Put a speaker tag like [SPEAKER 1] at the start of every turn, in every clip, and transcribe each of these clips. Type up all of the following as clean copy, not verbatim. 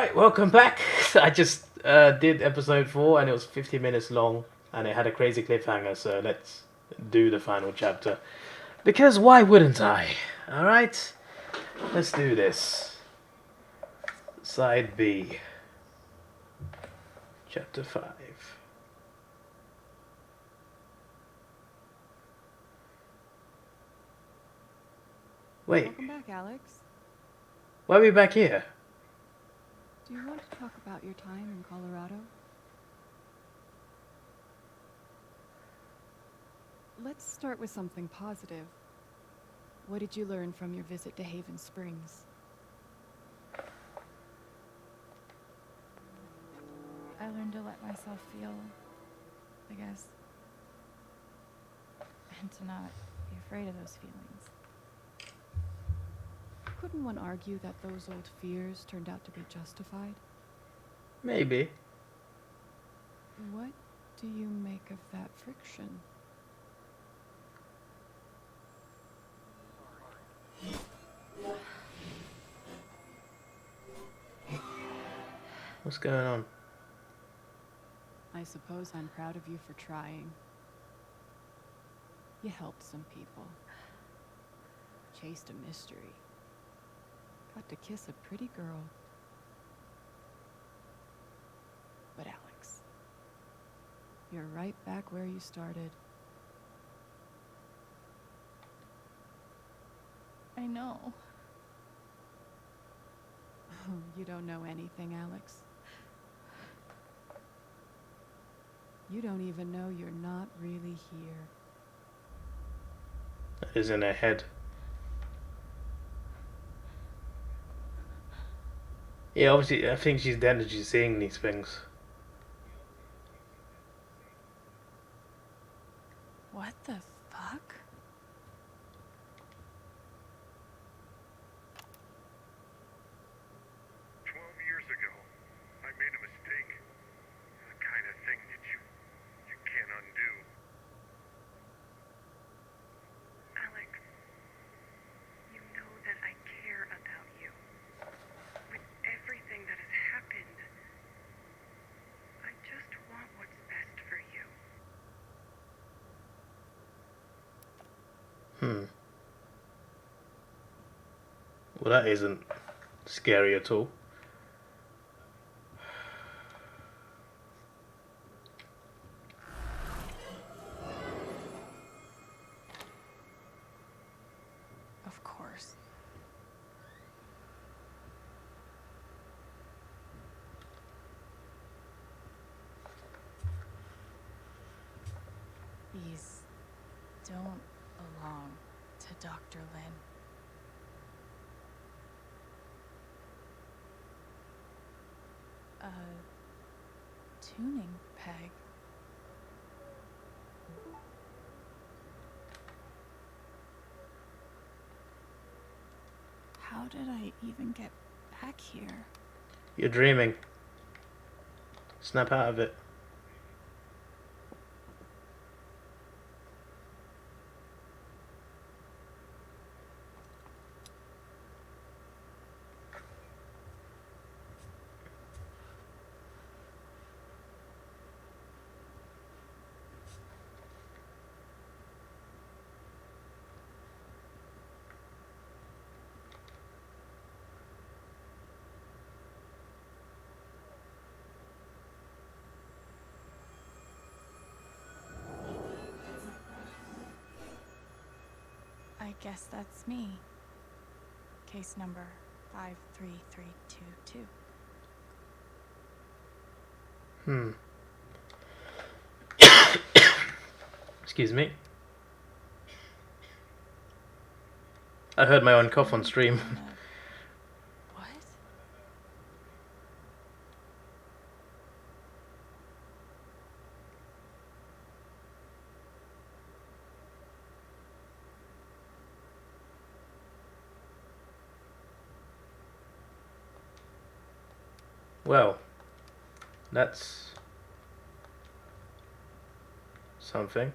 [SPEAKER 1] Alright, welcome back. I just did episode 4 and it was 50 minutes long and it had a crazy cliffhanger, so let's do the final chapter. Because why wouldn't I? Alright, let's do this. Side B. Chapter 5. Wait,
[SPEAKER 2] Welcome back, Alex.
[SPEAKER 1] why are we back here?
[SPEAKER 2] Do you want to talk about your time in Colorado? Let's start with something positive. What did you learn from your visit to Haven Springs?
[SPEAKER 3] I learned to let myself feel, I guess. And to not be afraid of those feelings.
[SPEAKER 2] Couldn't one argue that those old fears turned out to be justified?
[SPEAKER 1] Maybe.
[SPEAKER 2] What do you make of that friction?
[SPEAKER 1] What's going on?
[SPEAKER 2] I suppose I'm proud of you for trying. You helped some people. Chased a mystery. Got to kiss a pretty girl. But Alex, you're right back where you started.
[SPEAKER 3] I know.
[SPEAKER 2] Oh, you don't know anything, Alex. You don't even know you're not really here.
[SPEAKER 1] That is in her head. Yeah, obviously, I think she's dead and she's seeing these things.
[SPEAKER 3] What the fuck?
[SPEAKER 4] I made a mistake. The kind of thing that you can't undo.
[SPEAKER 5] Alex, you know that I care about you. With everything that has happened, I just want what's best for you.
[SPEAKER 1] Well, that isn't scary at all.
[SPEAKER 3] Of course. These don't belong to Dr. Lin. A tuning peg. How did I even get back here?
[SPEAKER 1] You're dreaming. Snap out of it.
[SPEAKER 3] I guess that's me. Case number 53322.
[SPEAKER 1] Excuse me. I heard my own cough on stream.
[SPEAKER 3] What?
[SPEAKER 1] Well, that's something.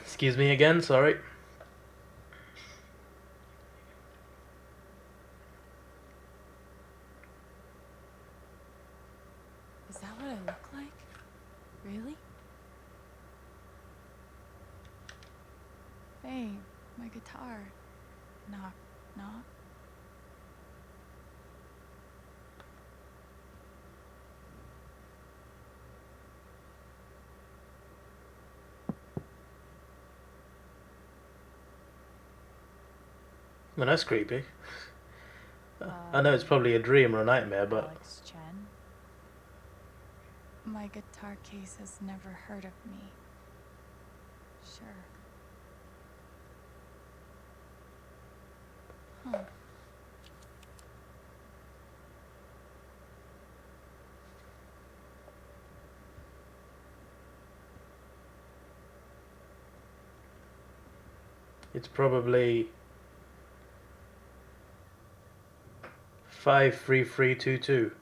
[SPEAKER 1] Excuse me again, sorry.
[SPEAKER 3] Hey, my guitar. Knock, knock.
[SPEAKER 1] Well, that's creepy. I know it's probably a dream or a nightmare, but
[SPEAKER 3] Alex Chen. My guitar case has never heard of me. Sure. Huh.
[SPEAKER 1] it's probably 53322.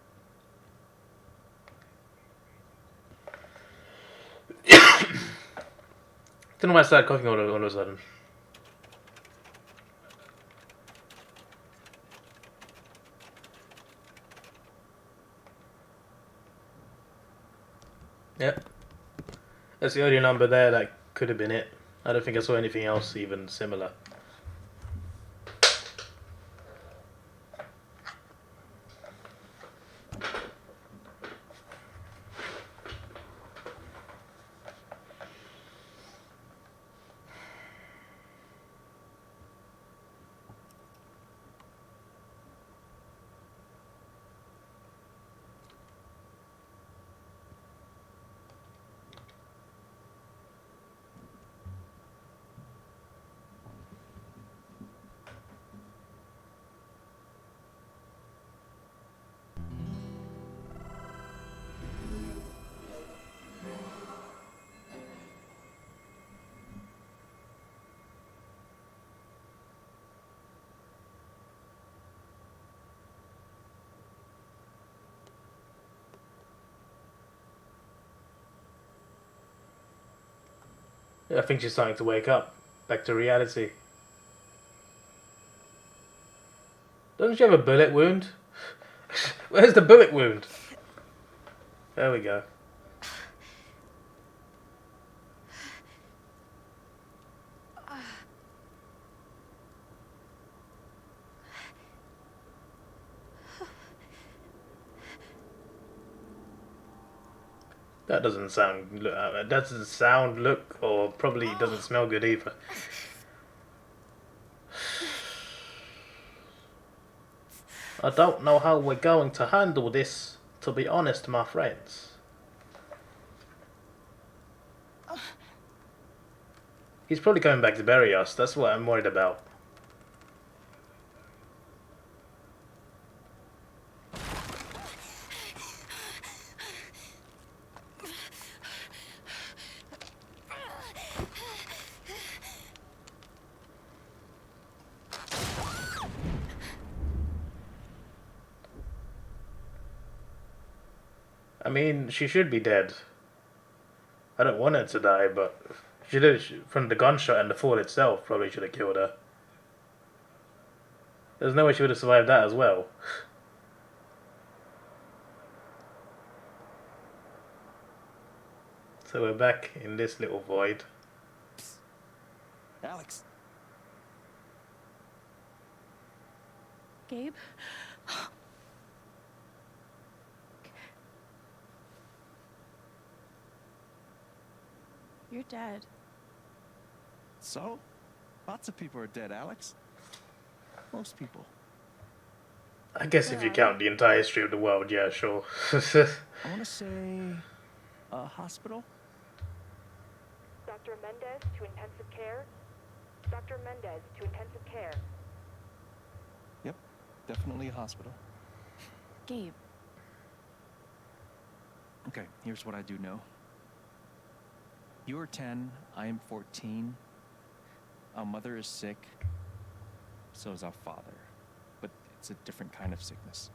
[SPEAKER 1] Don't know why I started coughing all of a sudden. Yep. That's the only number there that could have been it. I don't think I saw anything else even similar. I think she's starting to wake up. Back to reality. Doesn't she have a bullet wound? Where's the bullet wound? There we go. That doesn't sound, look, or probably doesn't smell good either. I don't know how we're going to handle this, to be honest, my friends. He's probably coming back to bury us. That's what I'm worried about. I mean, she should be dead. I don't want her to die, but she did from the gunshot and the fall itself. Probably should have killed her. There's no way she would have survived that as well. So we're back in this little void.
[SPEAKER 6] Alex.
[SPEAKER 3] Gabe? You're dead.
[SPEAKER 6] So? Lots of people are dead, Alex. Most people.
[SPEAKER 1] I guess if you count the entire history of the world, yeah, sure.
[SPEAKER 6] I want to say a hospital.
[SPEAKER 5] Dr. Mendez to intensive care. Dr. Mendez to intensive care.
[SPEAKER 6] Yep, definitely a hospital.
[SPEAKER 3] Gabe.
[SPEAKER 6] Okay, here's what I do know. You are 10, I am 14. Our mother is sick. So is our father. But it's a different kind of sickness.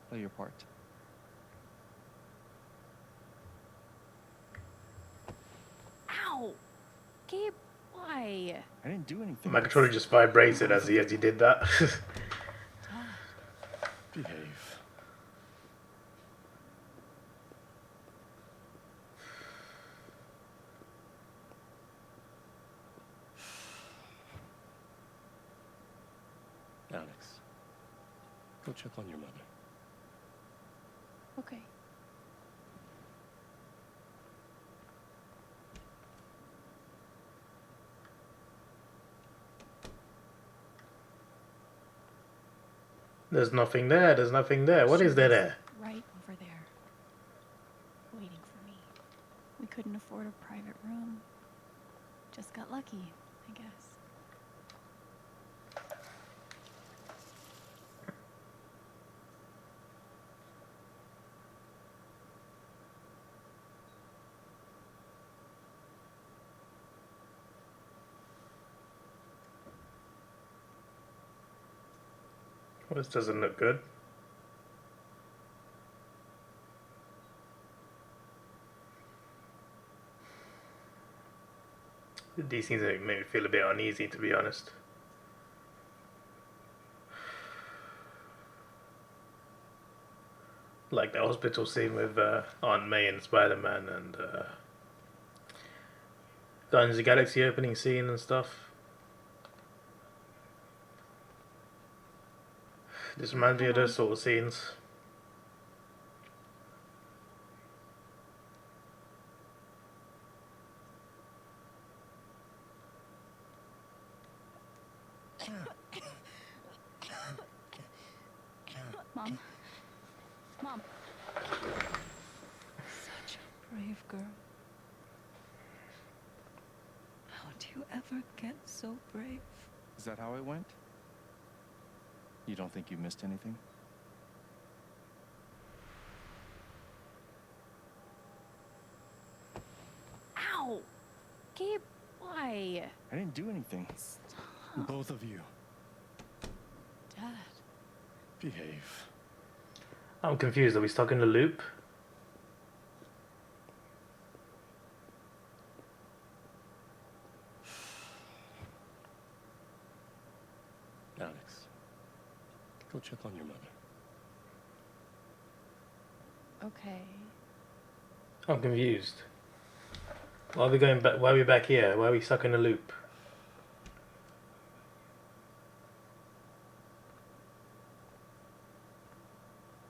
[SPEAKER 6] Play your part.
[SPEAKER 3] Ow! Gabe, why?
[SPEAKER 6] I didn't do anything.
[SPEAKER 1] My controller just vibrated as he did that.
[SPEAKER 6] Behave.
[SPEAKER 7] Alex, go check on your mother.
[SPEAKER 3] Okay.
[SPEAKER 1] There's nothing there. There's nothing there. What is there there?
[SPEAKER 3] Right over there. Waiting for me. We couldn't afford a private room. Just got lucky, I guess.
[SPEAKER 1] Well, this doesn't look good. These things make me feel a bit uneasy, to be honest. Like the hospital scene with Aunt May and Spider-Man, and Guardians of the Galaxy opening scene and stuff. This reminds me of those sort of scenes.
[SPEAKER 3] Mom. Mom.
[SPEAKER 8] Such a brave girl. How do you ever get so brave?
[SPEAKER 6] Is that how it went? You don't think you missed anything?
[SPEAKER 3] Ow! Gabe, why?
[SPEAKER 6] I didn't do anything.
[SPEAKER 3] Stop.
[SPEAKER 6] Both of you.
[SPEAKER 3] Dad.
[SPEAKER 6] Behave.
[SPEAKER 1] I'm confused. Are we stuck in the loop?
[SPEAKER 7] Alex, go check on your mother.
[SPEAKER 3] Okay.
[SPEAKER 1] I'm confused. Why are we going back? Why are we back here? Why are we stuck in a loop?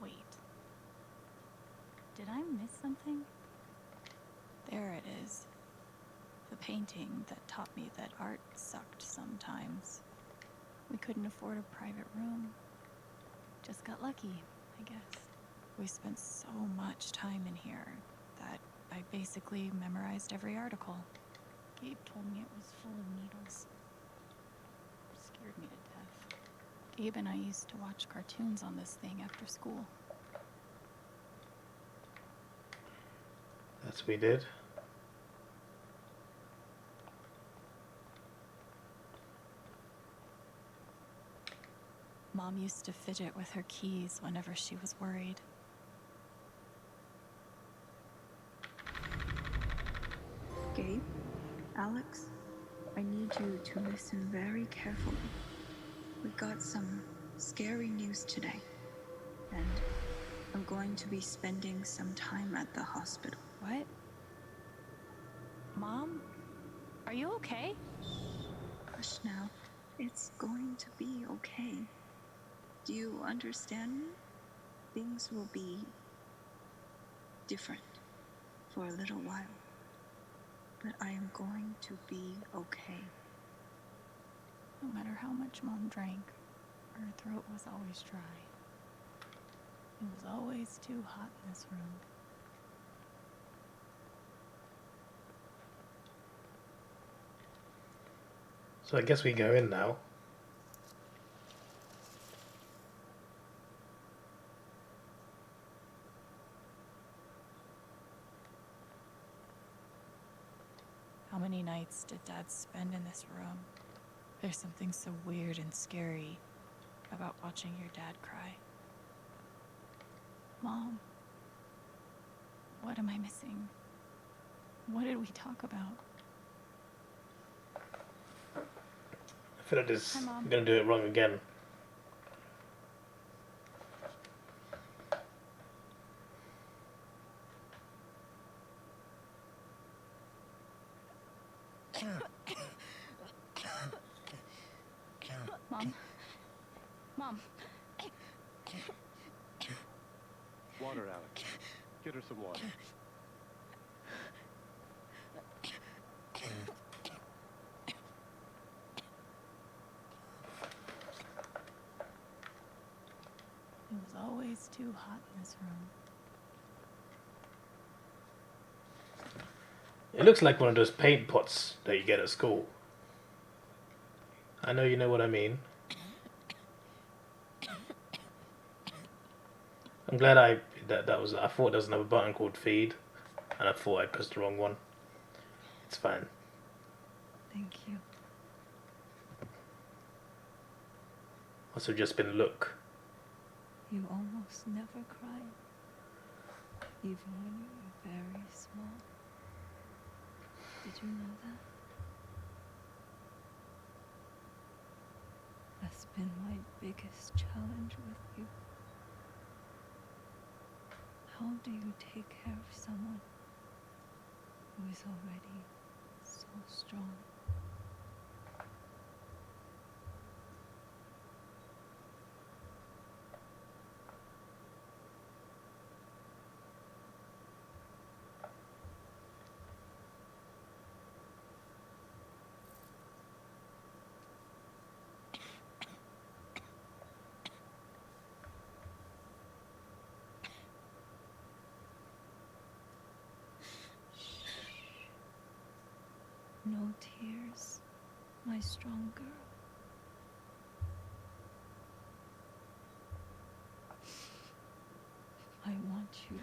[SPEAKER 3] Wait. Did I miss something? There it is. The painting that taught me that art sucked sometimes. We couldn't afford a private room. Just got lucky, I guess. We spent so much time in here that I basically memorized every article. Gabe told me it was full of needles. It scared me to death. Gabe and I used to watch cartoons on this thing after school.
[SPEAKER 1] That's what we did.
[SPEAKER 3] Mom used to fidget with her keys whenever she was worried.
[SPEAKER 8] Gabe, Alex, I need you to listen very carefully. We got some scary news today, and I'm going to be spending some time at the hospital.
[SPEAKER 3] What? Mom? Are you okay?
[SPEAKER 8] Hush now. It's going to be okay. Do you understand me? Things will be different for a little while. But I am going to be okay.
[SPEAKER 3] No matter how much Mom drank, her throat was always dry. It was always too hot in this room.
[SPEAKER 1] So I guess we go in now.
[SPEAKER 3] How many nights did Dad spend in this room? There's something so weird and scary about watching your dad cry. Mom, what am I missing? What did we talk about?
[SPEAKER 1] I feel like this.
[SPEAKER 3] Hi, Mom.
[SPEAKER 1] I'm gonna do it wrong again.
[SPEAKER 3] Mom, Mom.
[SPEAKER 7] Water, Alex. Get her some water.
[SPEAKER 3] It was always too hot in this room.
[SPEAKER 1] It looks like one of those paint pots that you get at school. I know you know what I mean. I'm glad I thought there was another button called feed, and I thought I pressed the wrong one. It's fine.
[SPEAKER 3] Thank you.
[SPEAKER 1] Must have just been look.
[SPEAKER 3] You almost never cry, even when you were very small. Did you know that? That's been my biggest challenge with you. How do you take care of someone who is already so strong? No tears, my strong girl. I want you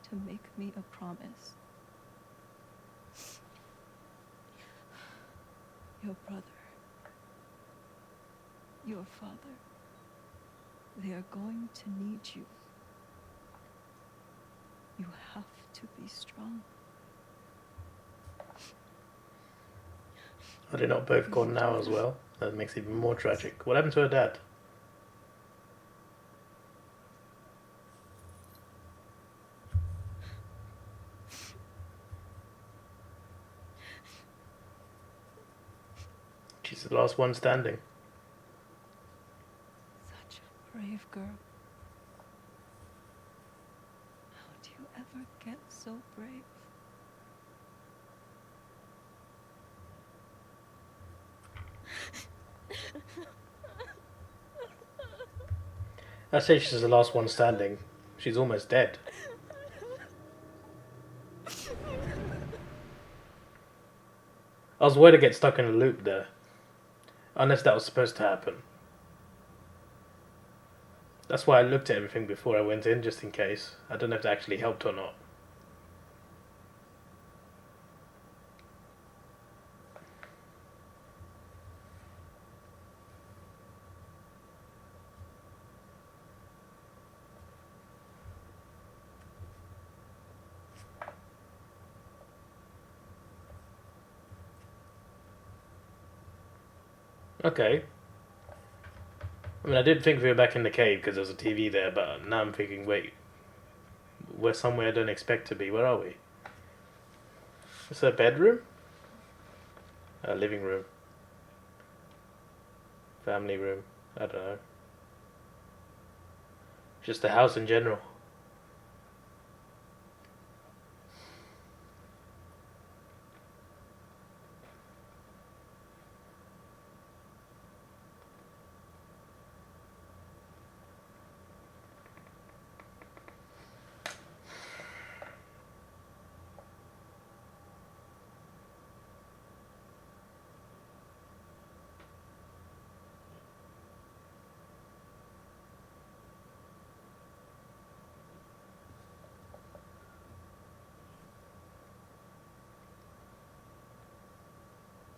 [SPEAKER 3] to make me a promise. Your brother, your father, they are going to need you. You have to be strong.
[SPEAKER 1] Are they not both gone now as well? That makes it even more tragic. What happened to her dad? She's the last one standing.
[SPEAKER 3] Such a brave girl. How do you ever get so brave?
[SPEAKER 1] I say she's the last one standing. She's almost dead. I was worried to get stuck in a loop there. Unless that was supposed to happen. That's why I looked at everything before I went in, just in case. I don't know if that actually helped or not. Okay. I mean, I did think we were back in the cave because there's a TV there, but now I'm thinking, wait, we're somewhere I don't expect to be. Where are we? Is that a bedroom? A living room? Family room? I don't know. Just the house in general.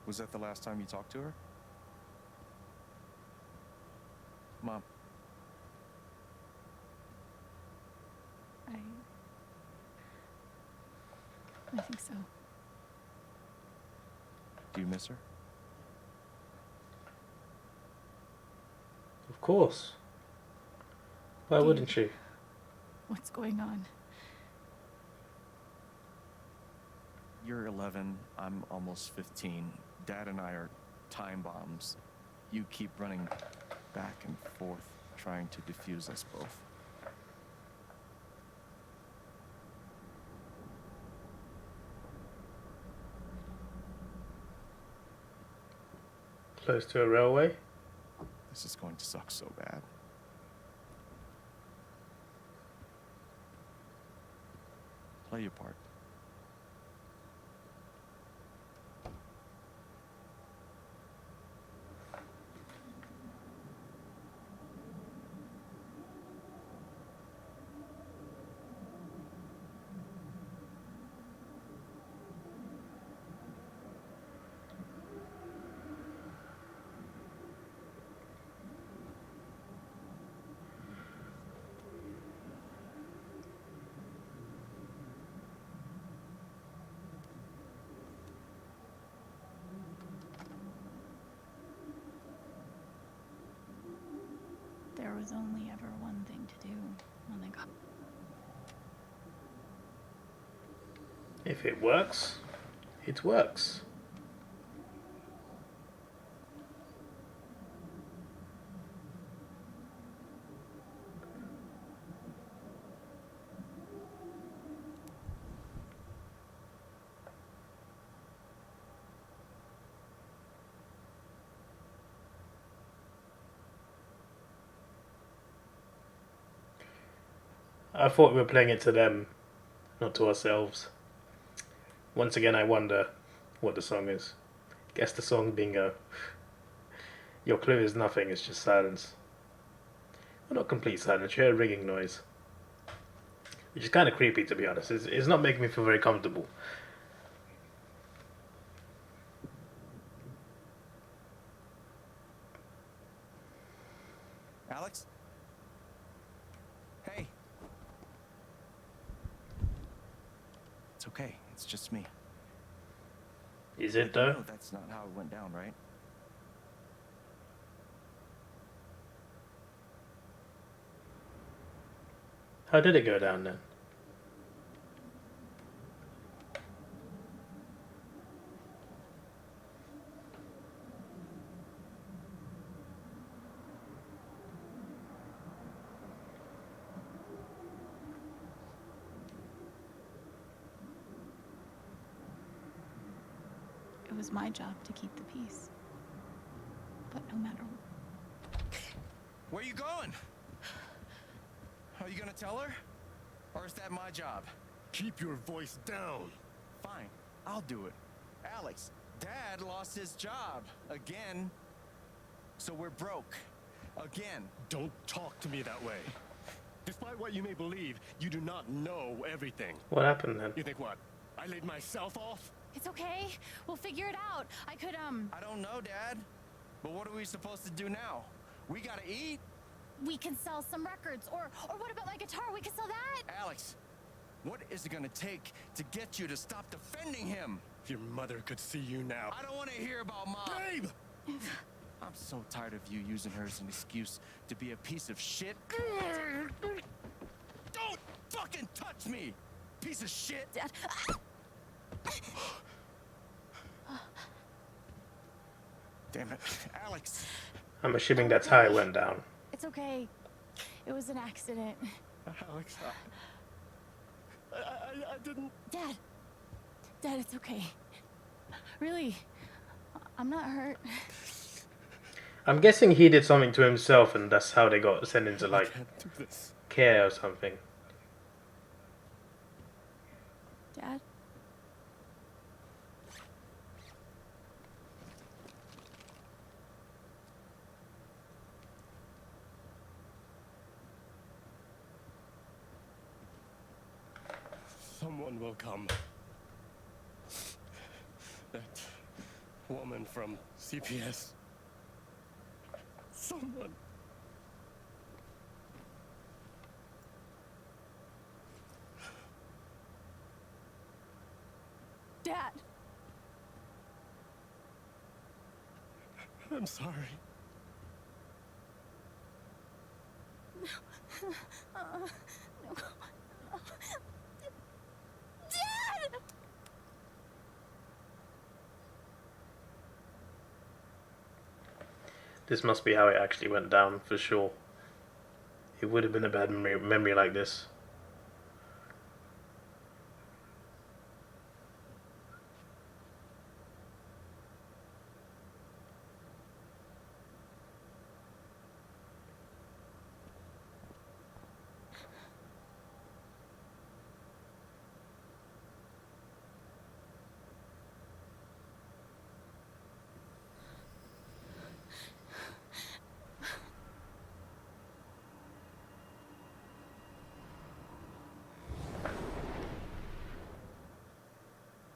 [SPEAKER 6] Was that the last time you talked to her? Mom,
[SPEAKER 3] I think so.
[SPEAKER 6] do you miss her?
[SPEAKER 1] Of course. Why
[SPEAKER 3] Dee.
[SPEAKER 1] wouldn't she?
[SPEAKER 3] What's going on?
[SPEAKER 6] You're 11, I'm almost 15. Dad and I are time bombs. You keep running back and forth, trying to defuse us both.
[SPEAKER 1] Close to a railway.
[SPEAKER 6] This is going to suck so bad. Play your part.
[SPEAKER 3] There was only ever one thing to do when they got.
[SPEAKER 1] If it works, it works. I thought we were playing it to them, not to ourselves. Once again, I wonder what the song is. Guess the song, bingo. Your clue is nothing, it's just silence. Well, not complete silence, you hear a ringing noise. Which is kind of creepy, to be honest. It's not making me feel very comfortable.
[SPEAKER 6] Alex? Hey. It's okay. It's just me.
[SPEAKER 1] Is it though?
[SPEAKER 6] No, that's not how it went down, right?
[SPEAKER 1] How did it go down then?
[SPEAKER 3] It was my job to keep the peace. But no matter
[SPEAKER 6] Where you going? Are you gonna tell her? Or is that my job?
[SPEAKER 7] Keep your voice down.
[SPEAKER 6] Fine, I'll do it. Alex, Dad lost his job. Again. So we're broke. Again.
[SPEAKER 7] Don't talk to me that way. Despite what you may believe, you do not know everything.
[SPEAKER 1] What happened then?
[SPEAKER 7] You think what? I laid myself off?
[SPEAKER 3] It's okay. We'll figure it out. I could,
[SPEAKER 6] I don't know, Dad. But what are we supposed to do now? We gotta eat.
[SPEAKER 3] we can sell some records. Or what about my guitar? We can sell that.
[SPEAKER 6] Alex, what is it gonna take to get you to stop defending him?
[SPEAKER 7] If your mother could see you now.
[SPEAKER 6] I don't want to hear about Mom.
[SPEAKER 7] Babe!
[SPEAKER 6] I'm so tired of you using her as an excuse to be a piece of shit. Don't fucking touch me, piece of shit.
[SPEAKER 3] Dad.
[SPEAKER 6] Damn it, Alex.
[SPEAKER 1] I'm assuming that's how it went down.
[SPEAKER 3] It's okay. It was an accident.
[SPEAKER 7] Alex, I didn't...
[SPEAKER 3] Dad, it's okay. Really, I'm not hurt.
[SPEAKER 1] I'm guessing he did something to himself and that's how they got sent into
[SPEAKER 7] I
[SPEAKER 1] like
[SPEAKER 7] can't do this.
[SPEAKER 1] care or something.
[SPEAKER 3] Dad?
[SPEAKER 7] Someone will come. That woman from CPS. Someone.
[SPEAKER 3] Dad!
[SPEAKER 7] I'm sorry.
[SPEAKER 3] No. Dad!
[SPEAKER 1] This must be how it actually went down for sure. It would have been a bad memory like this.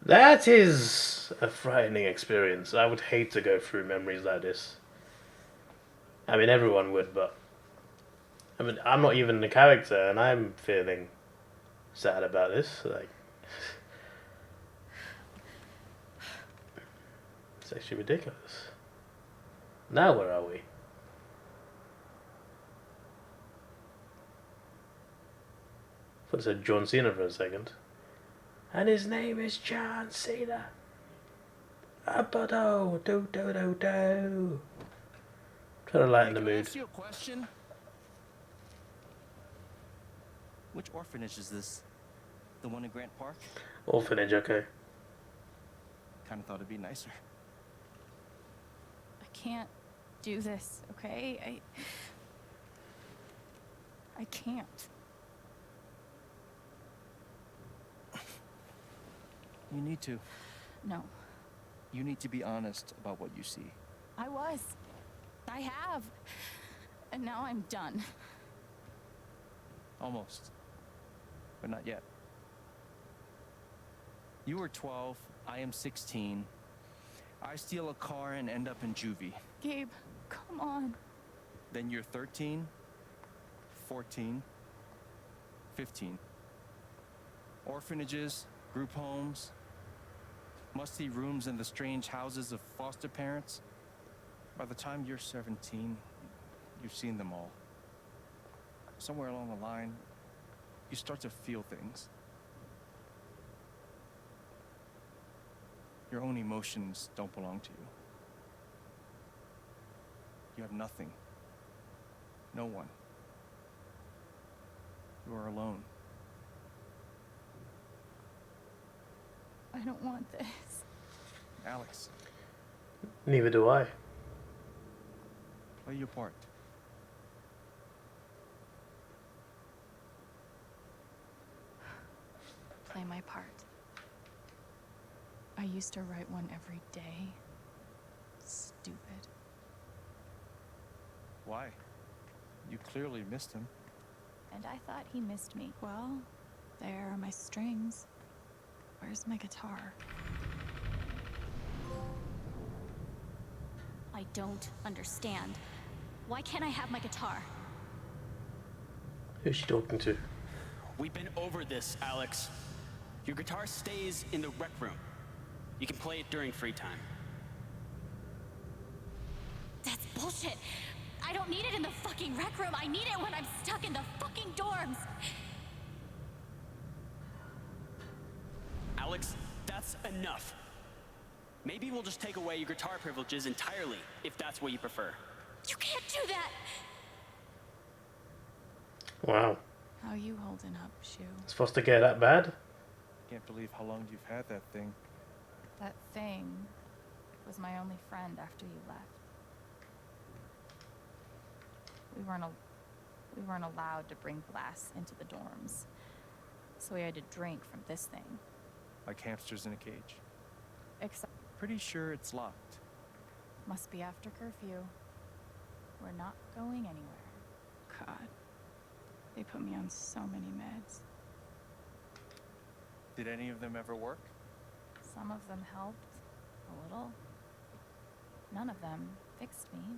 [SPEAKER 1] That is a frightening experience. I would hate to go through memories like this. I mean, everyone would, but I mean, I'm not even the character, and I'm feeling sad about this. Like, it's actually ridiculous. Now where are we? I thought it said John Cena for a second. And his name is John Cena. Adobe, do. Trying to lighten the
[SPEAKER 6] Can I
[SPEAKER 1] mood.
[SPEAKER 6] ask you a question? Which orphanage is this? The one in Grant Park?
[SPEAKER 1] Orphanage, okay.
[SPEAKER 6] Kind of thought it'd be nicer.
[SPEAKER 3] I can't do this, okay? I can't.
[SPEAKER 6] You need to.
[SPEAKER 3] No.
[SPEAKER 6] You need to be honest about what you see.
[SPEAKER 3] I was. I have. And now I'm done.
[SPEAKER 6] Almost. But not yet. You were 12, I am 16. I steal a car and end up in juvie.
[SPEAKER 3] Gabe, come on.
[SPEAKER 6] Then you're 13, 14, 15. Orphanages, group homes, musty rooms in the strange houses of foster parents. By the time you're 17, you've seen them all. Somewhere along the line, you start to feel things. Your own emotions don't belong to you. You have nothing. No one. You are alone.
[SPEAKER 3] I don't want this.
[SPEAKER 6] Alex,
[SPEAKER 1] Neither do I.
[SPEAKER 6] play your part.
[SPEAKER 3] Play my part. I used to write one every day. Stupid.
[SPEAKER 6] Why? You clearly missed him.
[SPEAKER 3] And I thought he missed me. Well, there are my strings. Where's my guitar?
[SPEAKER 9] I don't understand. Why can't I have my guitar?
[SPEAKER 1] Who's she talking to?
[SPEAKER 10] We've been over this, Alex. Your guitar stays in the rec room. You can play it during free time.
[SPEAKER 9] That's bullshit. I don't need it in the fucking rec room. I need it when I'm stuck in the fucking dorms.
[SPEAKER 10] Alex, that's enough. Maybe we'll just take away your guitar privileges entirely, if that's what you prefer.
[SPEAKER 9] You can't do that.
[SPEAKER 1] Wow.
[SPEAKER 3] How you holding up, Shu?
[SPEAKER 1] Is foster care that bad?
[SPEAKER 6] Can't believe how long you've had that thing.
[SPEAKER 3] That thing was my only friend after you left. We weren't allowed to bring glass into the dorms, so we had to drink from this thing.
[SPEAKER 6] Like hamsters in a cage.
[SPEAKER 3] Except
[SPEAKER 6] Pretty sure it's locked.
[SPEAKER 3] must be after curfew. We're not going anywhere. God, they put me on so many meds.
[SPEAKER 6] Did any of them ever work?
[SPEAKER 3] Some of them helped a little. None of them fixed me.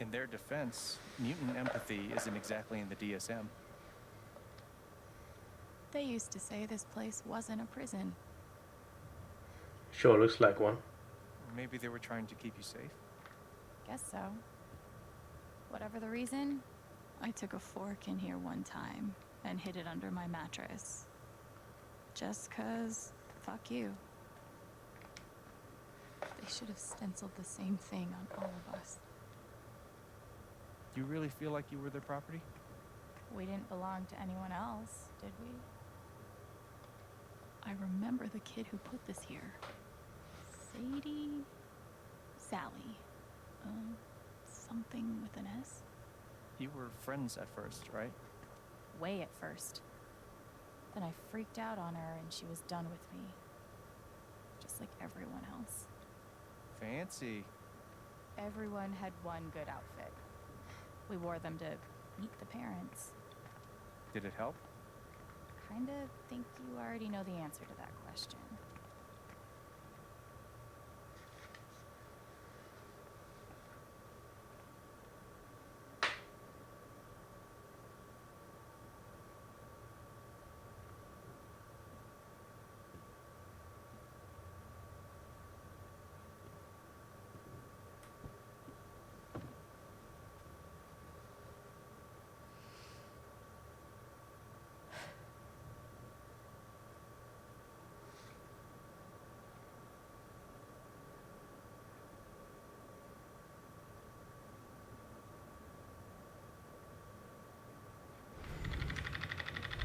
[SPEAKER 6] In their defense, mutant empathy isn't exactly in the DSM.
[SPEAKER 3] They used to say this place wasn't a prison.
[SPEAKER 1] Sure looks like one.
[SPEAKER 6] Maybe they were trying to keep you safe.
[SPEAKER 3] Guess so. Whatever the reason, I took a fork in here one time and hid it under my mattress. Just 'cause, fuck you. They should have stenciled the same thing on all of us.
[SPEAKER 6] you really feel like you were their property?
[SPEAKER 3] We didn't belong to anyone else, did we? I remember the kid who put this here. Sadie? Sally. Something with an S?
[SPEAKER 6] You were friends at first, right?
[SPEAKER 3] Way at first. Then I freaked out on her and she was done with me. Just like everyone else.
[SPEAKER 6] Fancy.
[SPEAKER 3] Everyone had one good outfit. We wore them to meet the parents.
[SPEAKER 6] Did it help?
[SPEAKER 3] Kinda think you already know the answer to that question.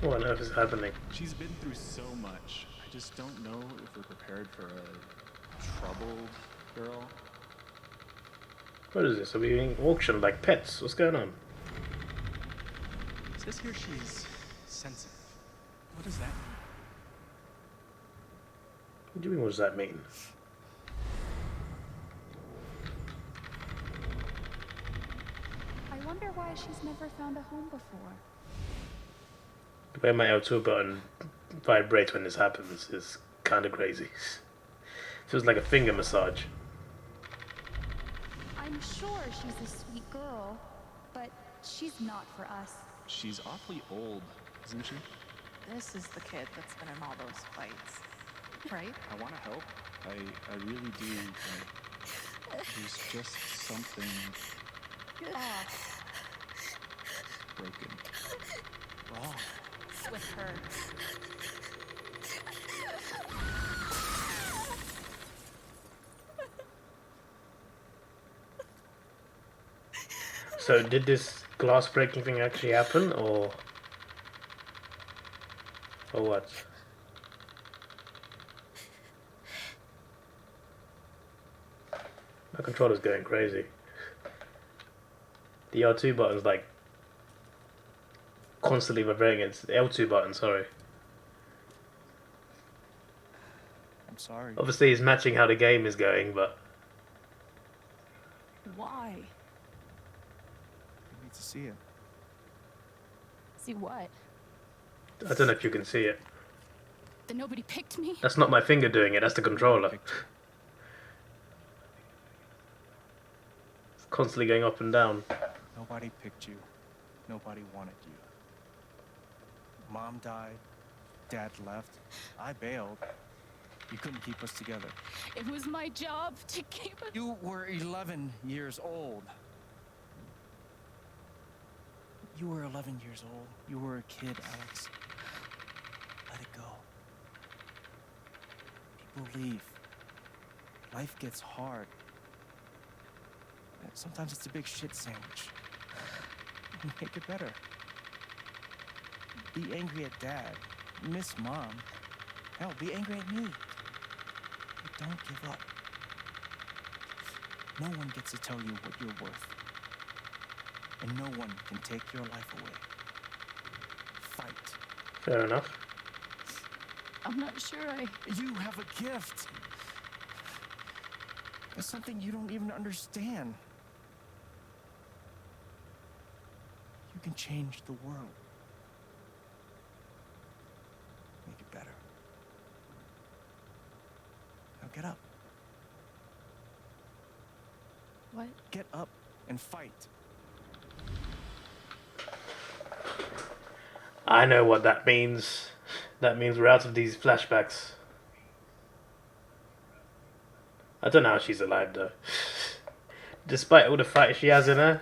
[SPEAKER 1] What on earth is happening?
[SPEAKER 11] She's been through so much. I just don't know if we're prepared for a troubled girl.
[SPEAKER 1] What is this? Are we being auctioned like pets? What's going on?
[SPEAKER 11] It says here she's sensitive. What does that mean?
[SPEAKER 1] What do you mean, what does that mean?
[SPEAKER 3] I wonder why she's never found a home before.
[SPEAKER 1] The way my L2 button vibrates when this happens is kind of crazy. Feels like a finger massage.
[SPEAKER 9] I'm sure she's a sweet girl, but she's not for us.
[SPEAKER 11] She's awfully old, isn't she?
[SPEAKER 12] This is the kid that's been in all those fights, right?
[SPEAKER 11] I want to help. I really do. But there's just something
[SPEAKER 9] Off
[SPEAKER 11] broken. Wrong.
[SPEAKER 3] With her.
[SPEAKER 1] So did this glass breaking thing actually happen, or what? My controller's going crazy. The R2 button's like constantly vibrating. It's the L2 button, sorry.
[SPEAKER 6] I'm sorry.
[SPEAKER 1] Obviously it's matching how the game is going, but
[SPEAKER 3] Why?
[SPEAKER 6] You need to see it.
[SPEAKER 3] See what?
[SPEAKER 1] I don't know if you can see it.
[SPEAKER 9] that nobody picked me.
[SPEAKER 1] That's not my finger doing it, that's the controller. It's constantly going up and down.
[SPEAKER 6] Nobody picked you. Nobody wanted you. Mom died. Dad left. I bailed. You couldn't keep us together.
[SPEAKER 9] It was my job to keep us.
[SPEAKER 6] You were 11 years old. You were 11 years old. You were a kid, Alex. Let it go. People leave. Life gets hard. Sometimes it's a big shit sandwich. Make it better. Be angry at Dad. Miss Mom. Hell, be angry at me. But don't give up. No one gets to tell you what you're worth. And no one can take your life away. Fight.
[SPEAKER 1] Fair enough.
[SPEAKER 3] I'm not sure
[SPEAKER 6] You have a gift. It's something you don't even understand. You can change the world. Make it better. Now get up.
[SPEAKER 3] What?
[SPEAKER 6] Get up and fight.
[SPEAKER 1] I know what that means. That means we're out of these flashbacks. I don't know how she's alive though. Despite all the fight she has in her,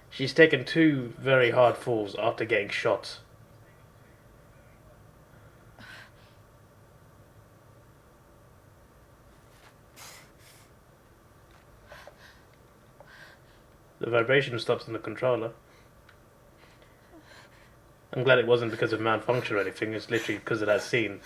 [SPEAKER 1] she's taken 2 very hard falls after getting shot. The vibration stops on the controller. I'm glad it wasn't because of malfunction or anything, it's literally because of that scene.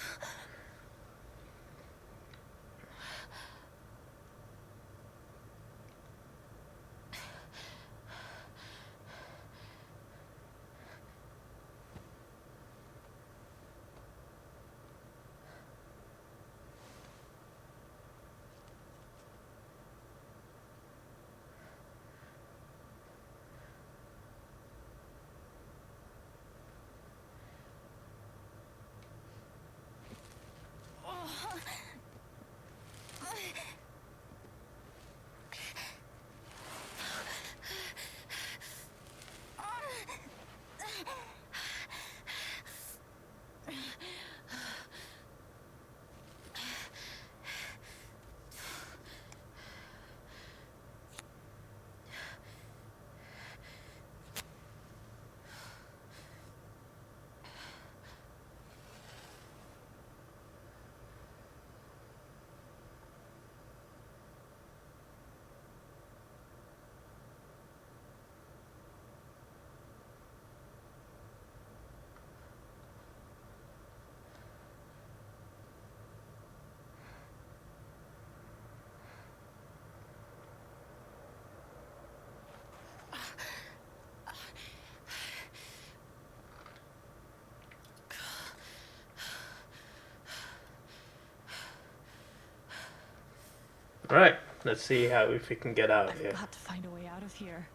[SPEAKER 1] Right, let's see how if we can get out of here.
[SPEAKER 3] I've got to find a way out of here.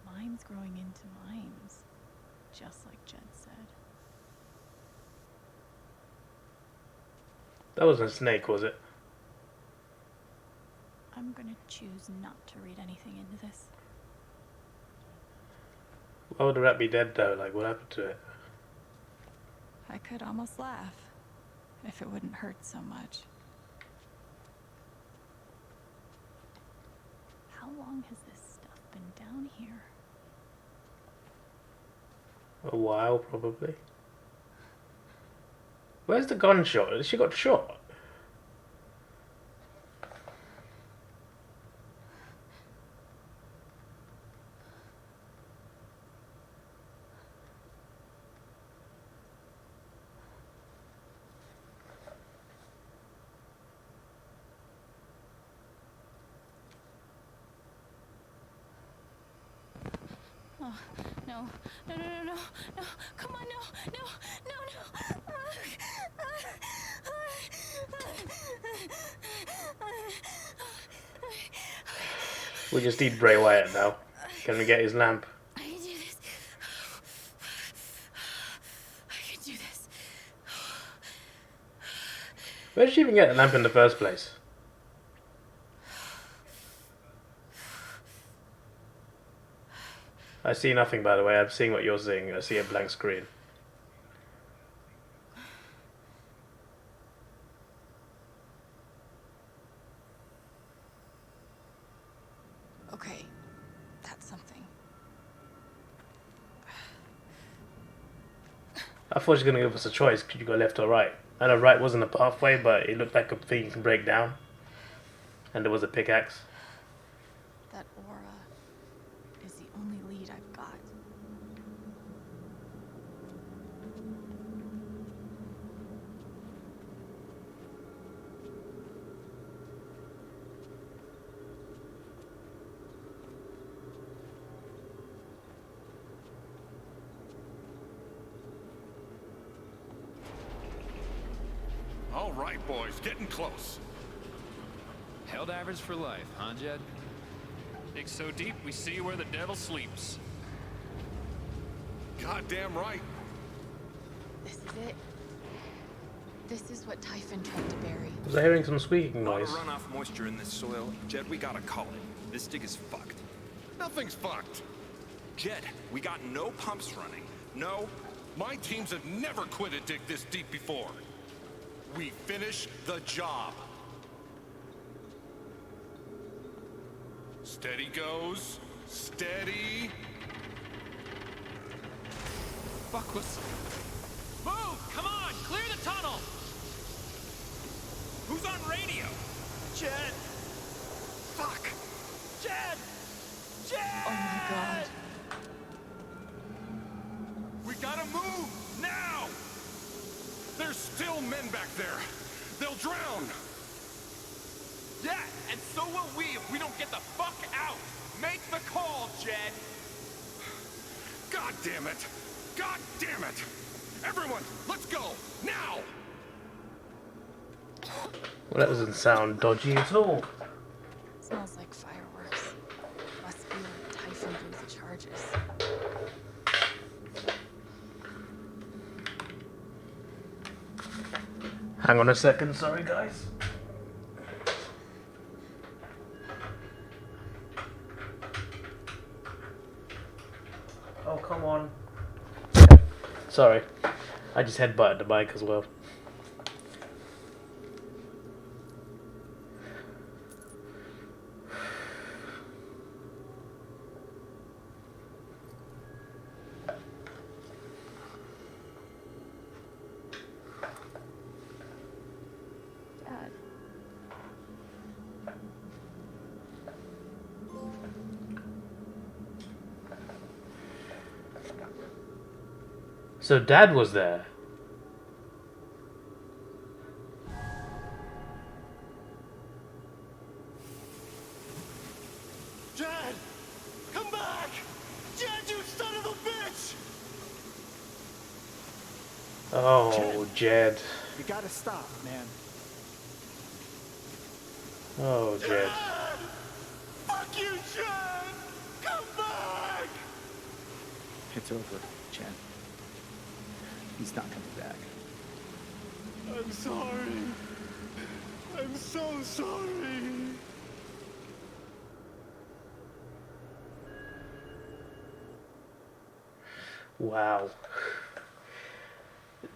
[SPEAKER 3] Mine's growing into mines, just like Jed said.
[SPEAKER 1] That wasn't a snake, was it?
[SPEAKER 3] I'm gonna choose not to read anything into this.
[SPEAKER 1] Why would the rat be dead though? Like, what happened to it?
[SPEAKER 3] I could almost laugh if it wouldn't hurt so much. How long has this stuff been down here?
[SPEAKER 1] A while, probably. Where's the gunshot? She got shot.
[SPEAKER 3] Oh, no, no, no, no, no, no, come on, no, no, no, no.
[SPEAKER 1] We just need Bray Wyatt now. Can we get his lamp?
[SPEAKER 3] I can do this. I can do this.
[SPEAKER 1] Where did she even get the lamp in the first place? I see nothing, by the way. I'm seeing what you're seeing. I see a blank screen.
[SPEAKER 3] Okay, that's something.
[SPEAKER 1] I thought she was going to give us a choice. Could you go left or right? I know right wasn't a pathway, but it looked like a thing you can break down. And there was a pickaxe.
[SPEAKER 3] That aura is the only lead I've got.
[SPEAKER 13] All right, boys, getting close.
[SPEAKER 14] Held average for life, huh, Jed?
[SPEAKER 15] Dig so deep, we see where the devil sleeps.
[SPEAKER 13] Goddamn right.
[SPEAKER 2] This is it. This is what Typhon tried to bury.
[SPEAKER 1] Was I hearing some squeaking noise?
[SPEAKER 16] A lot of runoff moisture in this soil. Jed, we gotta call it. This dig is fucked.
[SPEAKER 13] Nothing's fucked.
[SPEAKER 16] Jed, we got no pumps running. No.
[SPEAKER 13] My teams have never quit a dig this deep before. We finish the job. Steady goes. Steady.
[SPEAKER 15] Fuck was... Move! Come on! Clear the tunnel!
[SPEAKER 16] Who's on radio?
[SPEAKER 7] Jed! Fuck! Jed! Jed!
[SPEAKER 12] Oh my god.
[SPEAKER 13] We gotta move! Now! There's still men back there. They'll drown.
[SPEAKER 16] Yeah, and so will we if we don't get the fuck out. Make the call, Jed.
[SPEAKER 13] God damn it! God damn it! Everyone, let's go! Now!
[SPEAKER 1] Well, that doesn't sound dodgy at all.
[SPEAKER 12] Smells like fireworks. Must be when Typhon blew the charges.
[SPEAKER 1] Hang on a second, sorry guys. Oh, come on. Sorry. I just headbutted the mic as well.
[SPEAKER 12] Dad.
[SPEAKER 1] So Dad was there.
[SPEAKER 7] Jed! Come back! Jed, you son of a bitch!
[SPEAKER 1] Oh, Jed.
[SPEAKER 17] You gotta stop, man.
[SPEAKER 1] Oh, Jed.
[SPEAKER 7] Fuck you, Jed! Come back!
[SPEAKER 17] It's over, Chen. He's not coming back.
[SPEAKER 7] I'm sorry. I'm so sorry.
[SPEAKER 1] Wow.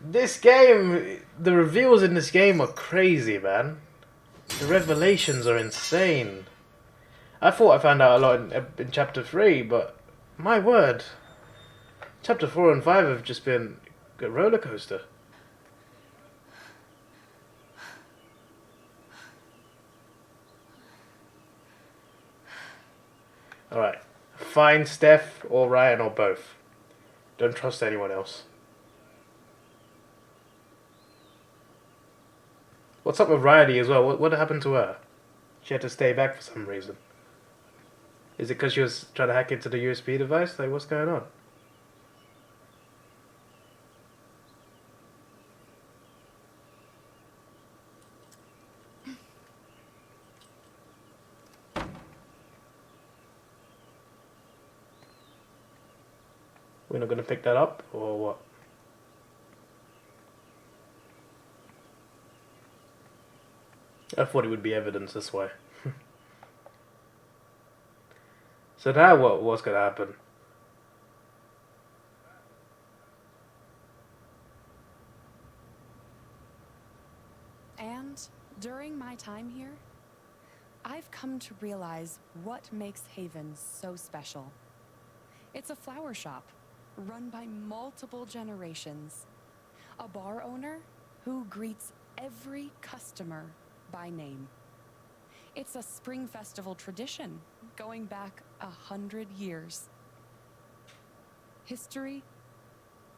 [SPEAKER 1] This game, the reveals in this game are crazy, man. The revelations are insane. I thought I found out a lot in Chapter 3, but my word. Chapter 4 and 5 have just been a roller coaster. Alright. Find Steph or Ryan or both. Don't trust anyone else. What's up with Riley as well? What happened to her? She had to stay back for some reason. Is it because she was trying to hack into the USB device? Like, what's going on? We're not going to pick that up, or what? I thought it would be evidence this way. So now what's going to happen?
[SPEAKER 18] And during my time here, I've come to realize what makes Haven so special. It's a flower shop run by multiple generations. A bar owner who greets every customer by name. It's a spring festival tradition going back 100 years. History,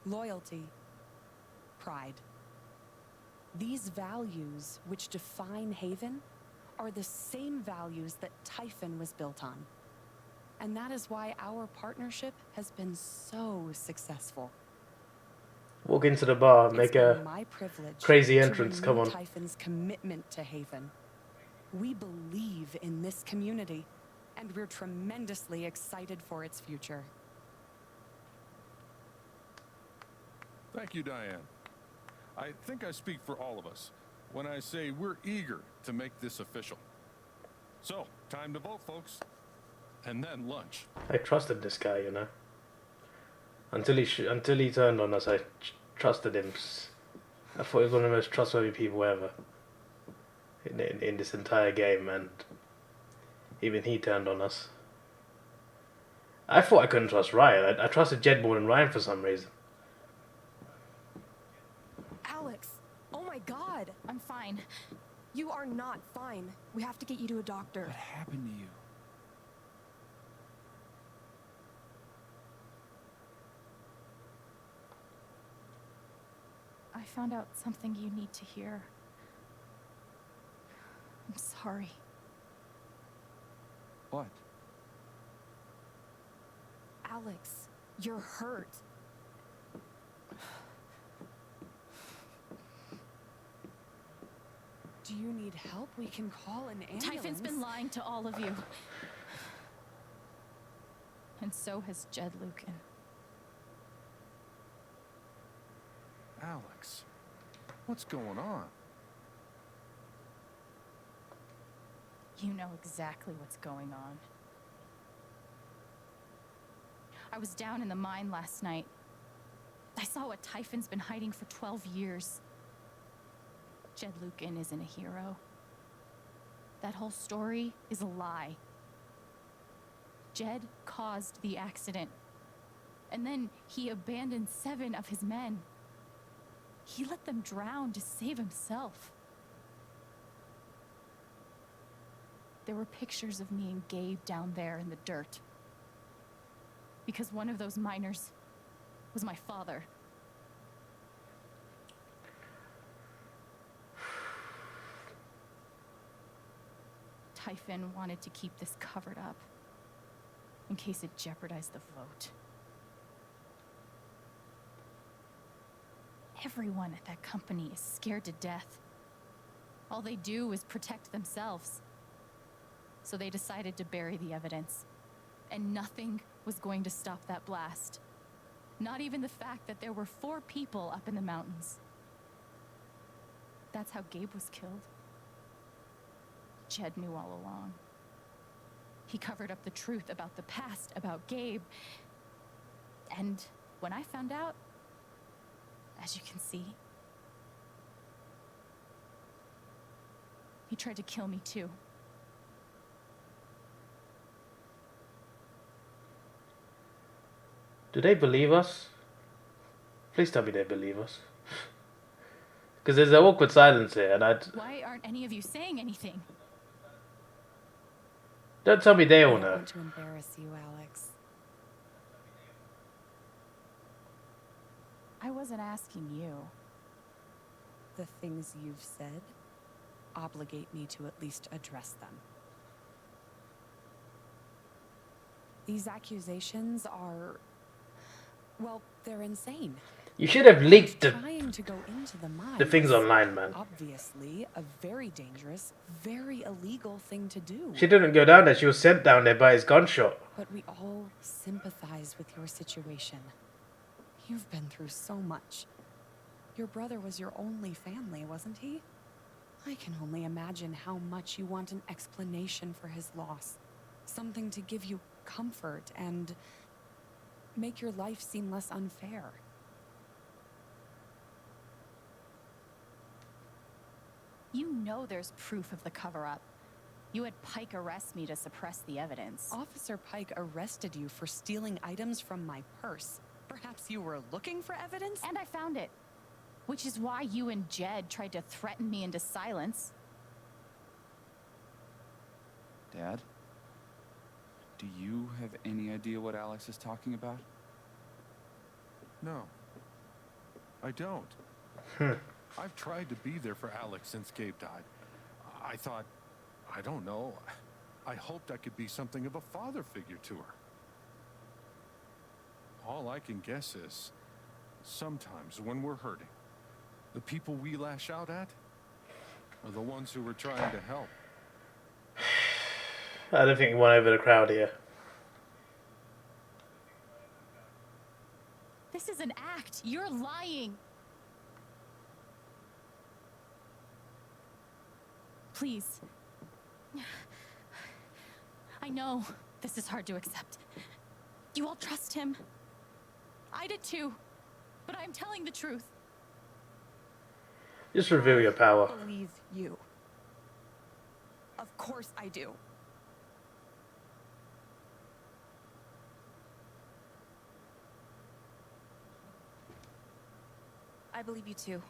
[SPEAKER 18] loyalty, pride. These values which define Haven are the same values that Typhon was built on. And that is why our partnership has been so successful.
[SPEAKER 1] Walk into the bar, make a
[SPEAKER 18] my privilege
[SPEAKER 1] crazy
[SPEAKER 18] to
[SPEAKER 1] entrance, come
[SPEAKER 18] renew
[SPEAKER 1] on.
[SPEAKER 18] Typhon's commitment to Haven. We believe in this community, and we're tremendously excited for its future.
[SPEAKER 13] Thank you, Diane. I think I speak for all of us when I say we're eager to make this official. So, time to vote, folks. And then lunch.
[SPEAKER 1] I trusted this guy, you know. Until he turned on us, I trusted him. I thought he was one of the most trustworthy people ever in this entire game, and even he turned on us. I thought I couldn't trust Ryan. I trusted Jed more than Ryan for some reason.
[SPEAKER 9] Alex, oh my god. I'm fine.
[SPEAKER 18] You are not fine. We have to get you to a doctor.
[SPEAKER 6] What happened to you?
[SPEAKER 3] I found out something you need to hear. I'm sorry.
[SPEAKER 6] What?
[SPEAKER 18] Alex, you're hurt. Do you need help? We can call an ambulance.
[SPEAKER 3] Typhon's been lying to all of you. And so has Jed Lucan.
[SPEAKER 13] Alex, what's going on?
[SPEAKER 3] You know exactly what's going on. I was down in the mine last night. I saw what Typhon's been hiding for 12 years. Jed Lucan isn't a hero. That whole story is a lie. Jed caused the accident. And then he abandoned 7 of his men. He let them drown to save himself. There were pictures of me and Gabe down there in the dirt. Because one of those miners was my father. Typhon wanted to keep this covered up in case it jeopardized the vote. Everyone at that company is scared to death. All they do is protect themselves. So they decided to bury the evidence. And nothing was going to stop that blast. Not even the fact that there were 4 people up in the mountains. That's how Gabe was killed. Jed knew all along. He covered up the truth about the past, about Gabe. And when I found out, as you can see, he tried to kill me too.
[SPEAKER 1] Do they believe us? Please tell me they believe us. Because there's an awkward silence here, and
[SPEAKER 3] Why aren't any of you saying anything?
[SPEAKER 1] don't tell me they all
[SPEAKER 18] I don't
[SPEAKER 1] know.
[SPEAKER 18] want to embarrass you, Alex.
[SPEAKER 3] I wasn't asking you.
[SPEAKER 18] The things you've said obligate me to at least address them. These accusations are, well, they're insane.
[SPEAKER 1] You should have leaked
[SPEAKER 18] Trying to go into the mine
[SPEAKER 1] the things
[SPEAKER 18] is
[SPEAKER 1] online, man.
[SPEAKER 18] obviously a very dangerous, very illegal thing to do.
[SPEAKER 1] She didn't go down there. She was sent down there by his gunshot.
[SPEAKER 18] But we all sympathize with your situation. You've been through so much. Your brother was your only family, wasn't he? I can only imagine how much you want an explanation for his loss. Something to give you comfort and make your life seem less unfair.
[SPEAKER 3] You know there's proof of the cover-up. You had Pike arrest me to suppress the evidence.
[SPEAKER 18] Officer Pike arrested you for stealing items from my purse. Perhaps you were looking for evidence?
[SPEAKER 3] And I found it. Which is why you and Jed tried to threaten me into silence.
[SPEAKER 14] Dad? Do you have any idea what Alex is talking about?
[SPEAKER 13] No. I don't. I've tried to be there for Alex since Gabe died. I thought, I don't know, I hoped I could be something of a father figure to her. All I can guess is, sometimes when we're hurting, the people we lash out at are the ones who are trying to help.
[SPEAKER 1] I don't think he won over the crowd here.
[SPEAKER 3] This is an act. You're lying. Please. I know this is hard to accept. You all trust him. I did too. But I'm telling the truth.
[SPEAKER 1] Just reveal your power.
[SPEAKER 18] I believe you. Of course I do. I believe you too.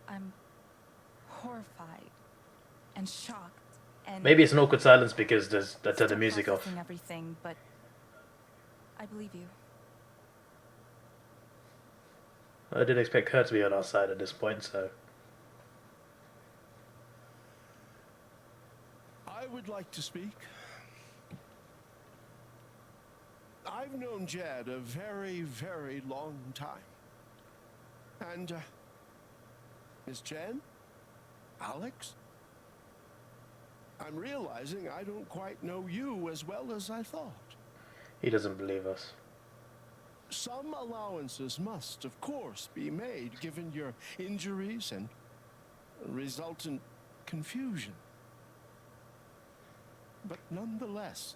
[SPEAKER 18] I'm
[SPEAKER 12] horrified and shocked and
[SPEAKER 1] Maybe it's an awkward silence because there's I turned the
[SPEAKER 12] still
[SPEAKER 1] music off.
[SPEAKER 12] processing everything, but I believe you.
[SPEAKER 1] I didn't expect her to be on our side at this point, so.
[SPEAKER 19] I would like to speak. I've known Jed a very, very long time. And, Miss Chen? Alex? I'm realizing I don't quite know you as well as I thought.
[SPEAKER 1] He doesn't believe us.
[SPEAKER 19] Some allowances must, of course, be made given your injuries and resultant confusion. But nonetheless,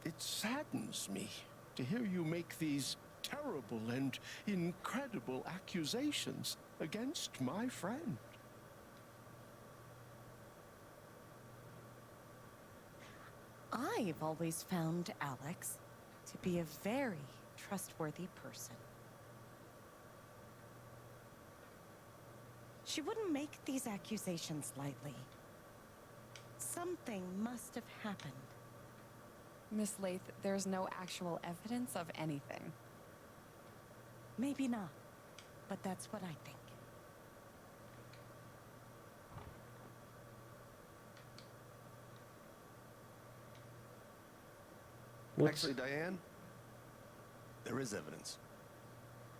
[SPEAKER 19] it saddens me to hear you make these terrible and incredible accusations against my friend.
[SPEAKER 12] I've always found Alex to be a very trustworthy person. She wouldn't make these accusations lightly. Something must have happened.
[SPEAKER 18] Miss Lath, there's no actual evidence of anything.
[SPEAKER 12] Maybe not, but that's what I think.
[SPEAKER 19] Actually, Diane, there is evidence.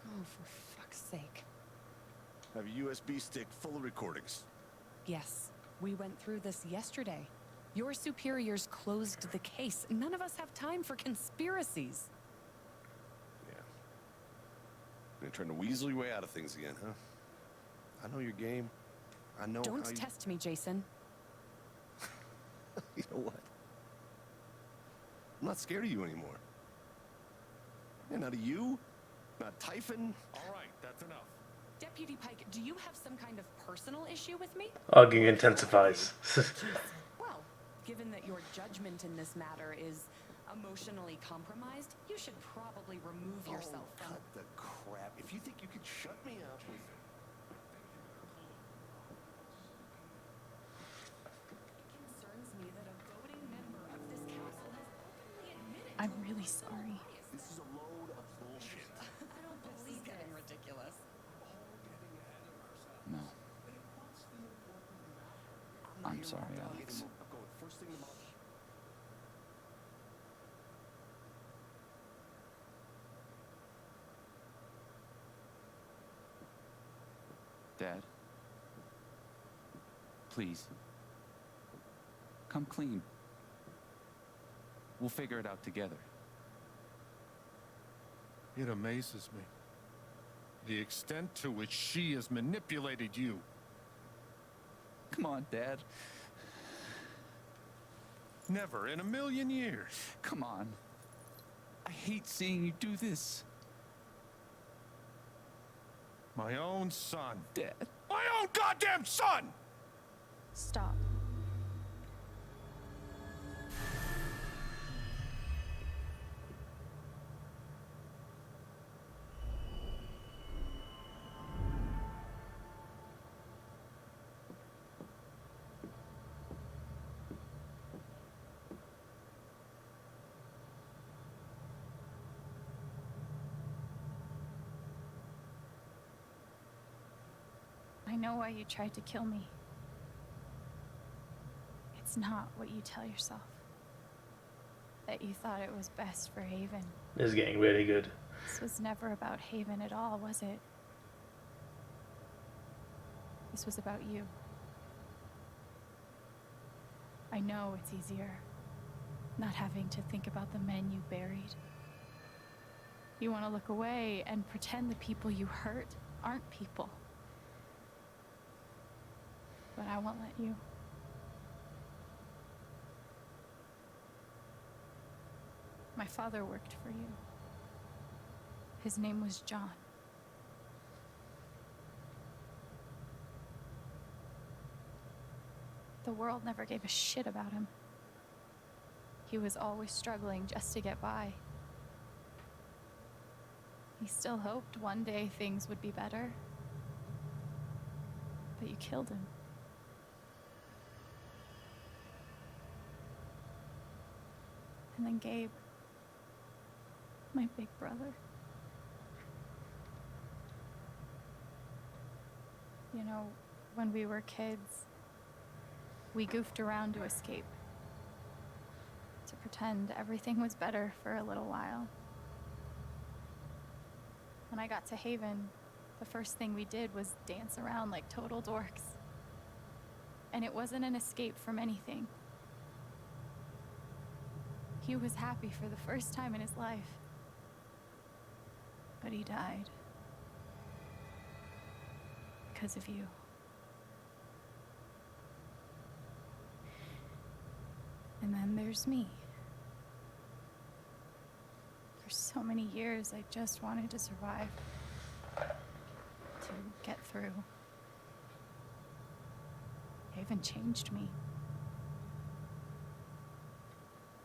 [SPEAKER 18] Oh, for fuck's sake.
[SPEAKER 19] I have a USB stick full of recordings.
[SPEAKER 18] Yes, we went through this yesterday. Your superiors closed the case. None of us have time for conspiracies.
[SPEAKER 19] Yeah. You're trying to weasel your way out of things again, huh? I know your game. I know
[SPEAKER 18] Don't
[SPEAKER 19] how you...
[SPEAKER 18] test me, Jason.
[SPEAKER 19] You know what? I'm not scared of you anymore. Yeah, not of you, not Typhon.
[SPEAKER 7] All right, that's enough.
[SPEAKER 18] Deputy Pike, do you have some kind of personal issue with me?
[SPEAKER 1] Arguing intensifies.
[SPEAKER 18] Well, given that your judgment in this matter is emotionally compromised, you should probably remove yourself from...
[SPEAKER 19] Cut the crap. If you think you could shut me up with...
[SPEAKER 18] It concerns me that a voting member of this council has openly admitted...
[SPEAKER 3] I'm really sorry.
[SPEAKER 19] This is a load of bullshit.
[SPEAKER 18] I don't believe it's getting ridiculous.
[SPEAKER 14] No. I'm sorry, Alex.
[SPEAKER 19] I'm going first thing tomorrow.
[SPEAKER 14] Dad, please, come clean. We'll figure it out together.
[SPEAKER 13] It amazes me. The extent to which she has manipulated you.
[SPEAKER 14] Come on, Dad.
[SPEAKER 13] Never in a million years.
[SPEAKER 14] Come on. I hate seeing you do this.
[SPEAKER 13] My own son.
[SPEAKER 14] Dad.
[SPEAKER 13] My own goddamn son!
[SPEAKER 3] Stop. I know why you tried to kill me. It's not what you tell yourself. That you thought it was best for Haven.
[SPEAKER 1] This is getting really good.
[SPEAKER 3] This was never about Haven at all, was it? This was about you. I know it's easier not having to think about the men you buried. You want to look away and pretend the people you hurt aren't people. But I won't let you. My father worked for you. His name was John. The world never gave a shit about him. He was always struggling just to get by. He still hoped one day things would be better. But you killed him. And then Gabe, my big brother. You know, when we were kids, we goofed around to escape, to pretend everything was better for a little while. When I got to Haven, the first thing we did was dance around like total dorks. And it wasn't an escape from anything. He was happy for the first time in his life. But he died. Because of you. And then there's me. For so many years, I just wanted to survive. To get through. Haven changed me.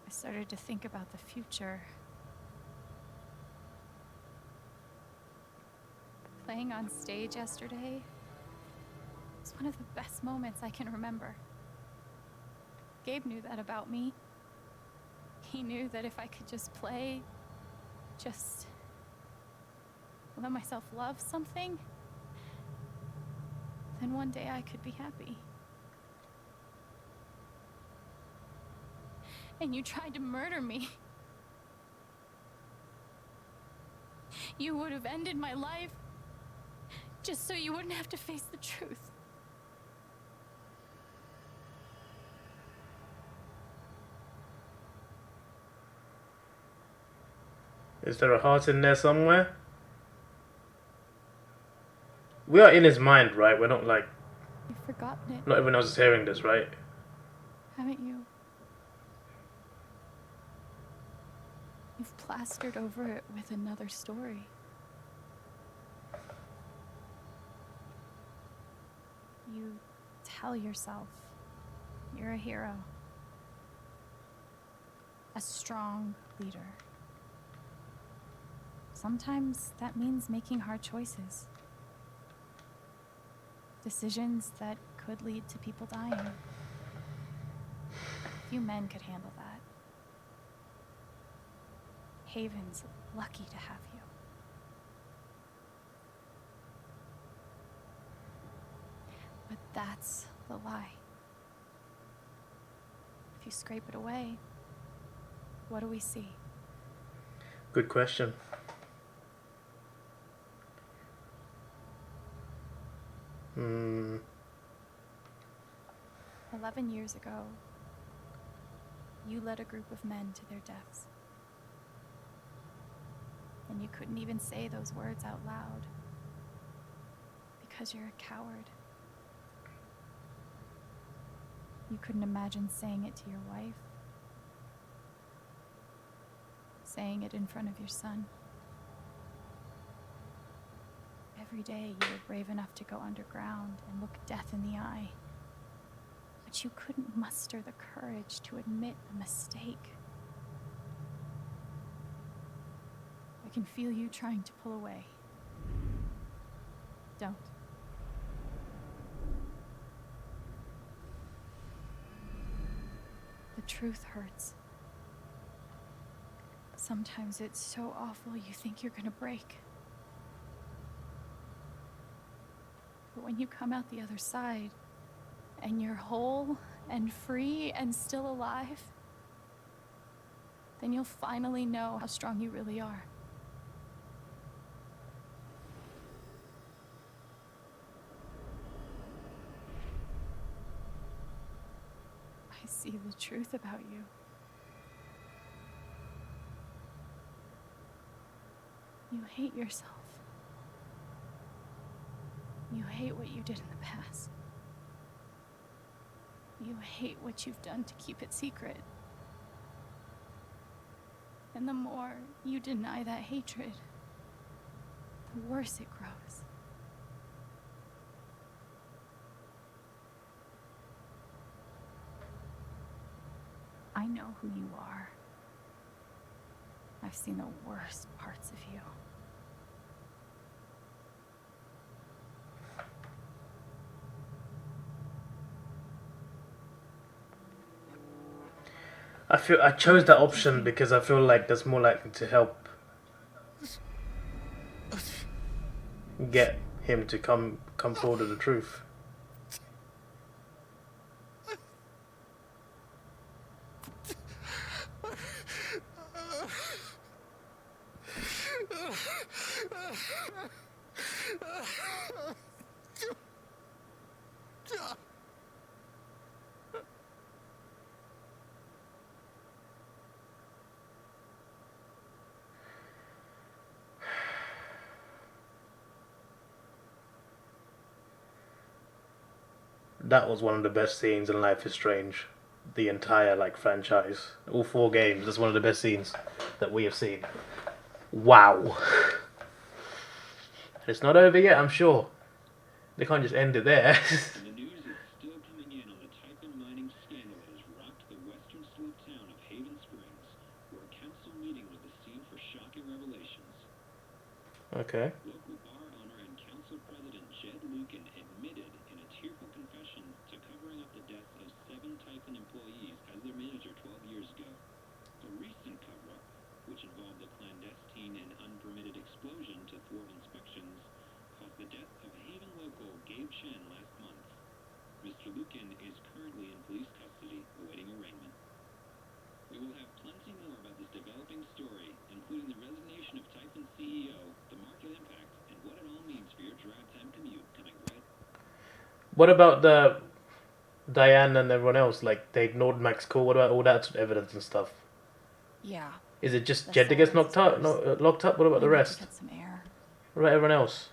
[SPEAKER 3] I started to think about the future. Playing on stage yesterday was one of the best moments I can remember. Gabe knew that about me. He knew that if I could just play, just let myself love something, then one day I could be happy. And you tried to murder me. You would have ended my life just so you wouldn't have to face the truth.
[SPEAKER 1] Is there a heart in there somewhere? We are in his mind, right? We're not like...
[SPEAKER 3] You've forgotten it,
[SPEAKER 1] Not everyone else is hearing this, right?
[SPEAKER 3] haven't you? You've plastered over it with another story. You tell yourself you're a hero. A strong leader. Sometimes that means making hard choices. Decisions that could lead to people dying. Few men could handle that. Haven's lucky to have you. But that's the lie. If you scrape it away, what do we see?
[SPEAKER 1] Good question. Hmm.
[SPEAKER 3] 11 years ago, you led a group of men to their deaths. And you couldn't even say those words out loud. Because you're a coward. You couldn't imagine saying it to your wife. Saying it in front of your son. Every day you were brave enough to go underground and look death in the eye. But you couldn't muster the courage to admit a mistake. I can feel you trying to pull away. Don't. The truth hurts. Sometimes it's so awful you think you're gonna break. But when you come out the other side, and you're whole and free and still alive, then you'll finally know how strong you really are. I see the truth about you. You hate yourself. You hate what you did in the past. You hate what you've done to keep it secret. And the more you deny that hatred, the worse it grows. I know who you are. I've seen the worst parts of you.
[SPEAKER 1] I chose that option because I feel like that's more likely to help get him to come forward with the truth. That was one of the best scenes in Life is Strange. The entire like franchise, all 4 games. That's one of the best scenes that we have seen. Wow. It's not over yet, I'm sure. They can't just end it there.
[SPEAKER 20] The news is still coming in on the Typhon mining scandal that has rocked the western slope town of Haven Springs, where a council meeting was the scene for shocking revelations.
[SPEAKER 1] Okay.
[SPEAKER 20] Local bar owner and council president Jed Lucan admitted in a tearful confession to covering up the deaths of 7 Typhon employees as their manager 12 years ago. A recent cover-up, which involved a clandestine and unpermitted explosion to thwart inspections, caused the death of Haven local Gabe Chen last month. Mr. Lucan is currently in police custody, awaiting arraignment. We will have plenty more about this developing story, including the resignation of Typhon CEO, the market impact, and what it all means for your drive time commute coming right.
[SPEAKER 1] What about the Diane and everyone else? Like, they ignored Max Call. What about all that evidence and stuff?
[SPEAKER 3] Yeah.
[SPEAKER 1] Is it just
[SPEAKER 3] The
[SPEAKER 1] Jed that gets
[SPEAKER 3] silence
[SPEAKER 1] knocked
[SPEAKER 3] is
[SPEAKER 1] out?
[SPEAKER 3] worse.
[SPEAKER 1] Locked up? What about the
[SPEAKER 3] We need to
[SPEAKER 1] rest?
[SPEAKER 3] get some air.
[SPEAKER 1] What about everyone else?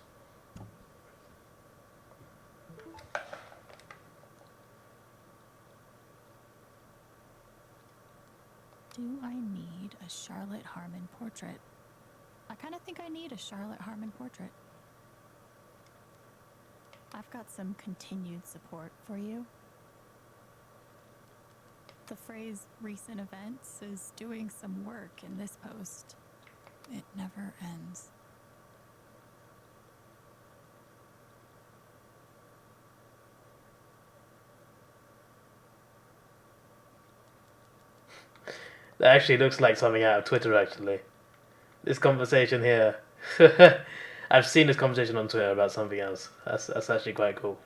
[SPEAKER 3] Do I need a Charlotte Harmon portrait? I kind of think I need a Charlotte Harmon portrait. I've got some continued support for you. The phrase recent events is doing some work in this post. It never ends.
[SPEAKER 1] That actually looks like something out of Twitter, actually. This conversation here. I've seen this conversation on Twitter about something else. That's actually quite cool.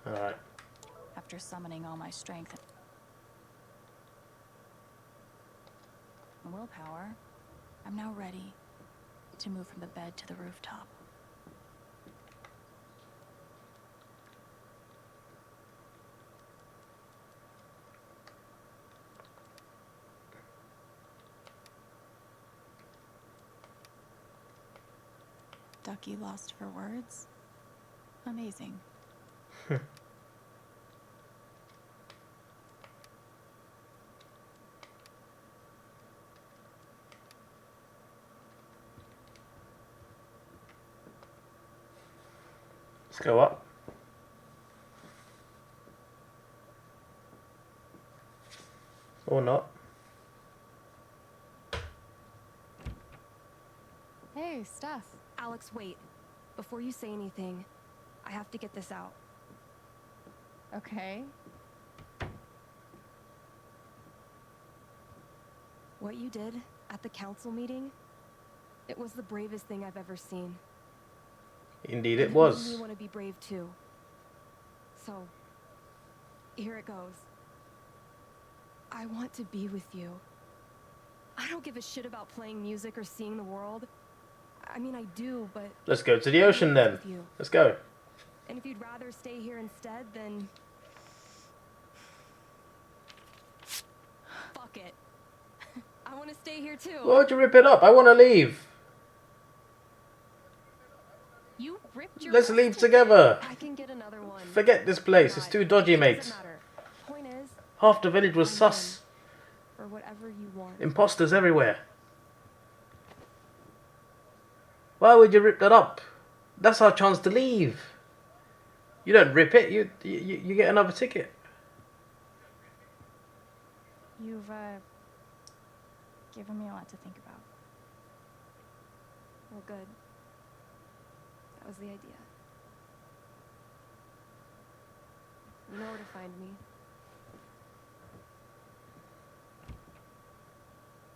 [SPEAKER 1] Alright.
[SPEAKER 3] After summoning all my strength and willpower, I'm now ready to move from the bed to the rooftop. Ducky lost for words? Amazing.
[SPEAKER 1] Let's go up. Or not.
[SPEAKER 18] Hey, Steph.
[SPEAKER 21] Alex, wait. Before you say anything, I have to get this out.
[SPEAKER 18] Okay.
[SPEAKER 21] What you did at the council meeting, it was the bravest thing I've ever seen.
[SPEAKER 1] Indeed it
[SPEAKER 21] Made
[SPEAKER 1] was.
[SPEAKER 21] me want to be brave too. So, here it goes. I want to be with you. I don't give a shit about playing music or seeing the world. I mean, I do, but...
[SPEAKER 1] Let's go to the ocean then.
[SPEAKER 21] with you.
[SPEAKER 1] Let's go.
[SPEAKER 21] And if you'd rather stay here instead, then... Fuck it. I want to stay here too.
[SPEAKER 1] Why would you rip it up? I want to leave.
[SPEAKER 21] You ripped your
[SPEAKER 1] Let's leave together.
[SPEAKER 21] I can get another one.
[SPEAKER 1] Forget this place. It's too dodgy, mate.
[SPEAKER 21] Point is,
[SPEAKER 1] Half the village was sus.
[SPEAKER 21] or whatever you want.
[SPEAKER 1] Imposters everywhere. Why would you rip that up? That's our chance to leave. You don't rip it. You get another ticket.
[SPEAKER 3] You've, given me a lot to think about.
[SPEAKER 21] Well, good. That was the idea. You know where to find me.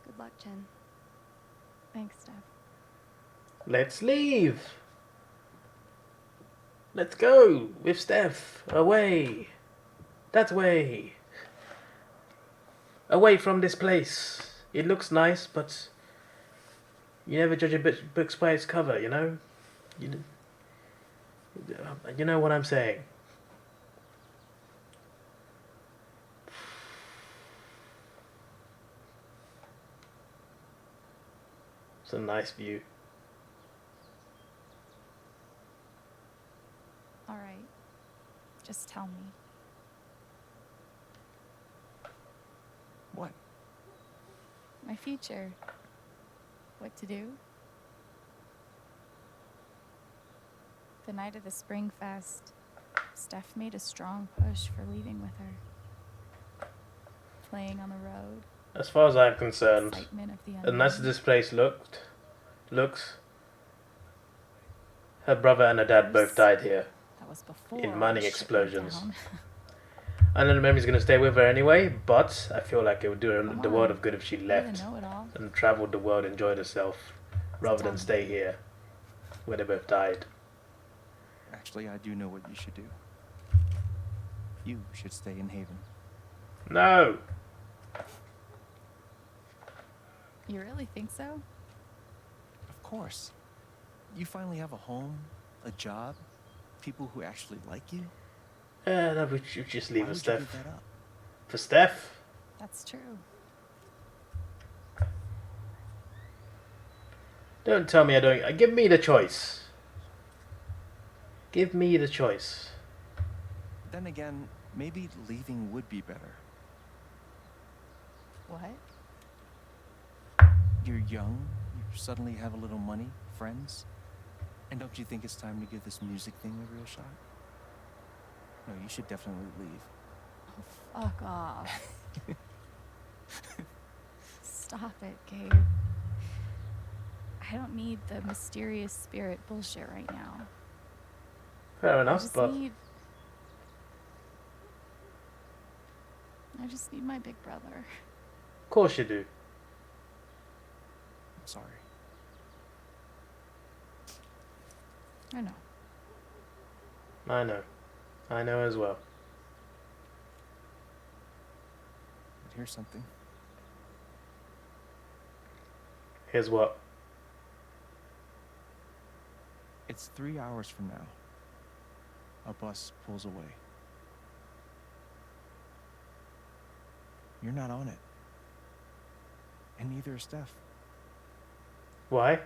[SPEAKER 21] Good luck, Jen.
[SPEAKER 3] Thanks, Steph.
[SPEAKER 1] Let's leave. Let's go with Steph. Away. That way. Away from this place. It looks nice, but you never judge a book by its cover, you know? You know what I'm saying. It's a nice view.
[SPEAKER 3] All right. Just tell me.
[SPEAKER 6] What?
[SPEAKER 3] My future. What to do? The night of the Spring Fest, Steph made a strong push for leaving with her. Playing on the road.
[SPEAKER 1] As far as I'm concerned,
[SPEAKER 3] Excitement of the
[SPEAKER 1] as nice as
[SPEAKER 3] unknown.
[SPEAKER 1] this place looks, her brother and her dad both died here
[SPEAKER 3] That was before
[SPEAKER 1] in
[SPEAKER 3] all
[SPEAKER 1] mining
[SPEAKER 3] the shit
[SPEAKER 1] explosions.
[SPEAKER 3] went down.
[SPEAKER 1] I know the memory's going to stay with her anyway, but I feel like it would do her
[SPEAKER 3] Come
[SPEAKER 1] the world
[SPEAKER 3] on.
[SPEAKER 1] of good if she
[SPEAKER 3] You're
[SPEAKER 1] left
[SPEAKER 3] the know-it-all.
[SPEAKER 1] and travelled the world, enjoyed herself, rather than stay here, where they both died.
[SPEAKER 6] Actually, I do know what you should do. You should stay in Haven.
[SPEAKER 1] No!
[SPEAKER 3] You really think so?
[SPEAKER 6] Of course. You finally have a home, a job, people who actually like you.
[SPEAKER 1] No, we should just leave
[SPEAKER 6] Why
[SPEAKER 1] for
[SPEAKER 6] would you give
[SPEAKER 1] Steph.
[SPEAKER 6] that up?
[SPEAKER 1] For Steph?
[SPEAKER 3] That's true.
[SPEAKER 1] Don't tell me I don't... Give me the choice. Give me the choice.
[SPEAKER 6] Then again, maybe leaving would be better.
[SPEAKER 3] What?
[SPEAKER 6] You're young, you suddenly have a little money, friends. And don't you think it's time to give this music thing a real shot? No, you should definitely leave.
[SPEAKER 3] Oh, fuck off. Stop it, Gabe. I don't need the mysterious spirit bullshit right now.
[SPEAKER 1] Fair
[SPEAKER 3] I
[SPEAKER 1] enough,
[SPEAKER 3] just
[SPEAKER 1] but...
[SPEAKER 3] need my big brother.
[SPEAKER 1] Of course you do.
[SPEAKER 6] I'm sorry.
[SPEAKER 3] I know.
[SPEAKER 1] I know. I know as well.
[SPEAKER 6] But here's something.
[SPEAKER 1] Here's what?
[SPEAKER 6] It's 3 hours from now. A bus pulls away. You're not on it. And neither is Steph.
[SPEAKER 1] Why?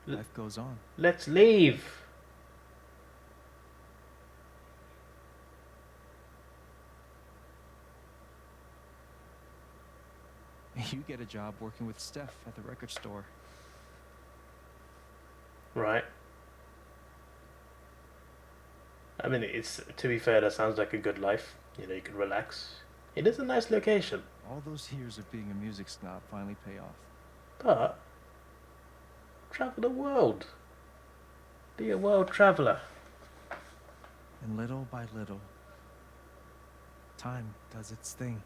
[SPEAKER 6] Life goes on.
[SPEAKER 1] Let's leave.
[SPEAKER 6] You get a job working with Steph at the record store.
[SPEAKER 1] Right. I mean, it's, to be fair, that sounds like a good life. You know, you can relax. It is a nice location.
[SPEAKER 6] All those years of being a music snob finally pay off.
[SPEAKER 1] But travel the world. Be a world traveler.
[SPEAKER 6] And little by little, time does its thing.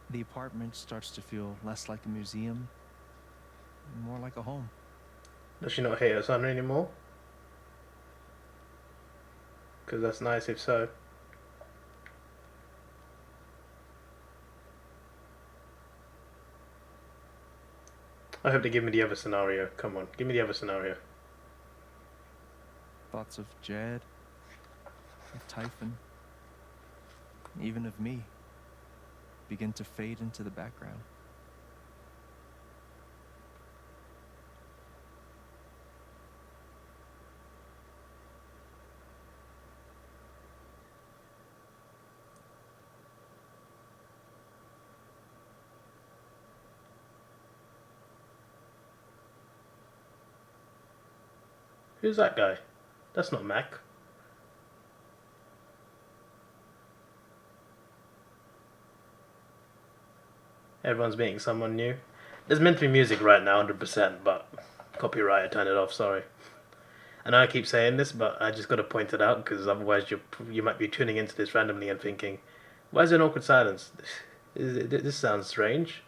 [SPEAKER 6] The apartment starts to feel less like a museum, and more like a home.
[SPEAKER 1] Does she not hate her son anymore? Because that's nice if so. I hope they give me the other scenario. Come on, give me the other scenario.
[SPEAKER 6] Thoughts of Jed, of Typhon, even of me, begin to fade into the background.
[SPEAKER 1] Who's that guy? That's not Mac. Everyone's meeting someone new. There's meant to be music right now, 100%, but copyright, I turned it off, sorry. I know I keep saying this, but I just got to point it out, because otherwise you might be tuning into this randomly and thinking, why is there an awkward silence? This sounds strange.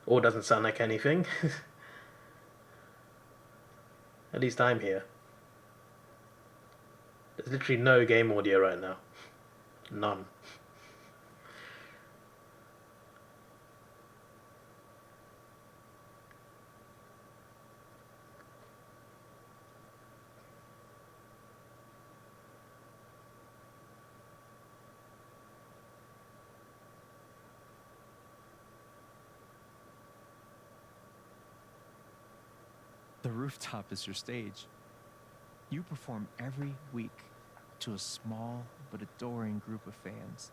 [SPEAKER 1] Or doesn't sound like anything. At least I'm here. There's literally no game audio right now. None.
[SPEAKER 6] The rooftop is your stage. You perform every week to a small but adoring group of fans.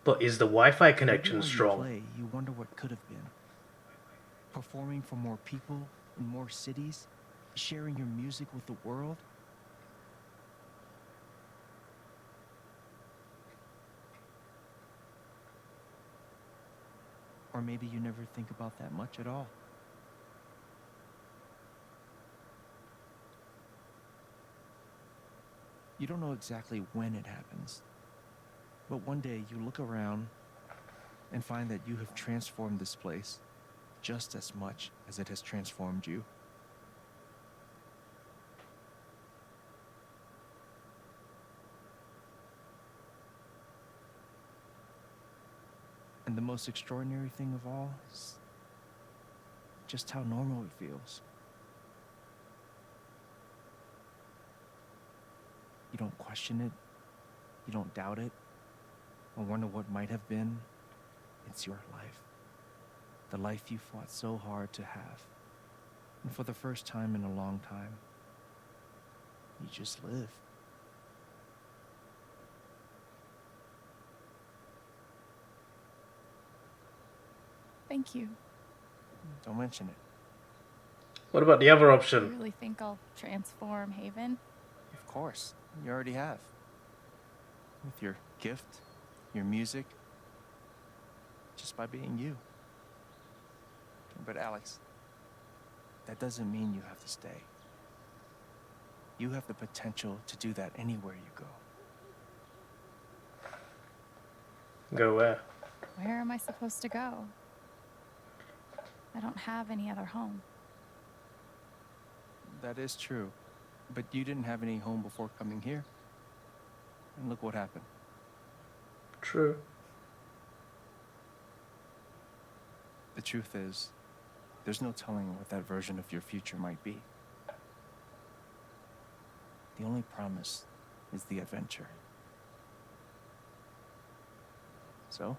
[SPEAKER 1] But is the Wi-Fi
[SPEAKER 6] Every
[SPEAKER 1] connection
[SPEAKER 6] time
[SPEAKER 1] strong?
[SPEAKER 6] You play, you wonder what could have been. Performing for more people in more cities, sharing your music with the world. Or maybe you never think about that much at all. You don't know exactly when it happens, but one day you look around and find that you have transformed this place just as much as it has transformed you. And the most extraordinary thing of all is just how normal it feels. You don't question it, you don't doubt it, or wonder what might have been. It's your life. The life you fought so hard to have. And for the first time in a long time, you just live.
[SPEAKER 3] Thank you.
[SPEAKER 6] Don't mention it.
[SPEAKER 1] What about the other
[SPEAKER 3] You
[SPEAKER 1] option?
[SPEAKER 3] really think I'll transform Haven?
[SPEAKER 6] Of course, you already have. With your gift, your music, just by being you. But Alex, that doesn't mean you have to stay. You have the potential to do that anywhere you go.
[SPEAKER 1] Go where?
[SPEAKER 3] Where am I supposed to go? I don't have any other home.
[SPEAKER 6] That is true. But you didn't have any home before coming here. And look what happened.
[SPEAKER 1] True.
[SPEAKER 6] The truth is, there's no telling what that version of your future might be. The only promise is the adventure. So,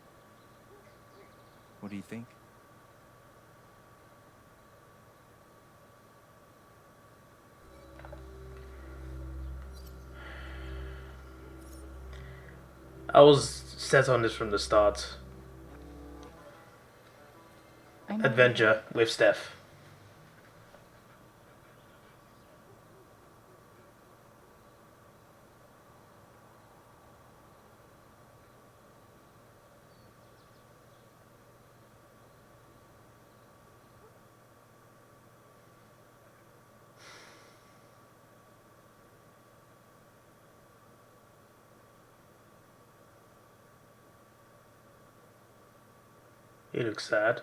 [SPEAKER 6] what do you think?
[SPEAKER 1] I was set on this from the start. Adventure with Steph. He looks sad.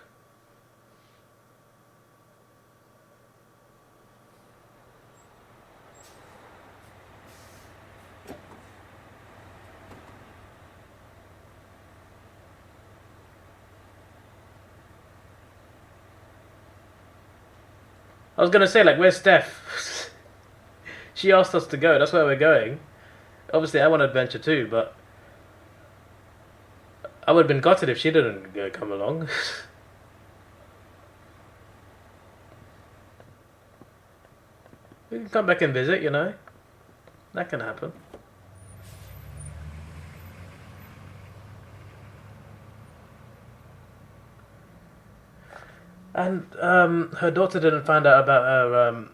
[SPEAKER 1] I was gonna say, like, where's Steph? She asked us to go, that's where we're going. Obviously, I want to adventure too, but I would have been gutted if she didn't come along. We can come back and visit, you know. That can happen. And her daughter didn't find out about her,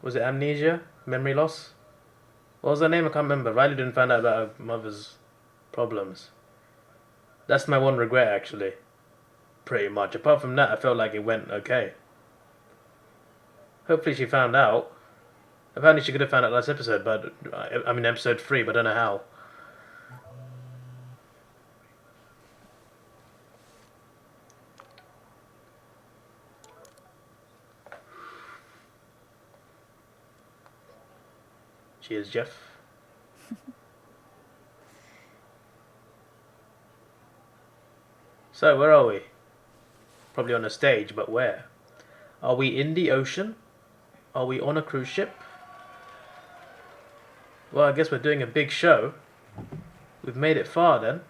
[SPEAKER 1] was it amnesia? Memory loss? What was her name? I can't remember. Riley didn't find out about her mother's problems. That's my one regret, actually. Pretty much. Apart from that, I felt like it went okay. Hopefully she found out. Apparently she could have found out last episode, but I mean episode 3, but I don't know how. Cheers, Jeff. So, where are we? Probably on a stage, but where? Are we in the ocean? Are we on a cruise ship? Well, I guess we're doing a big show. We've made it far then.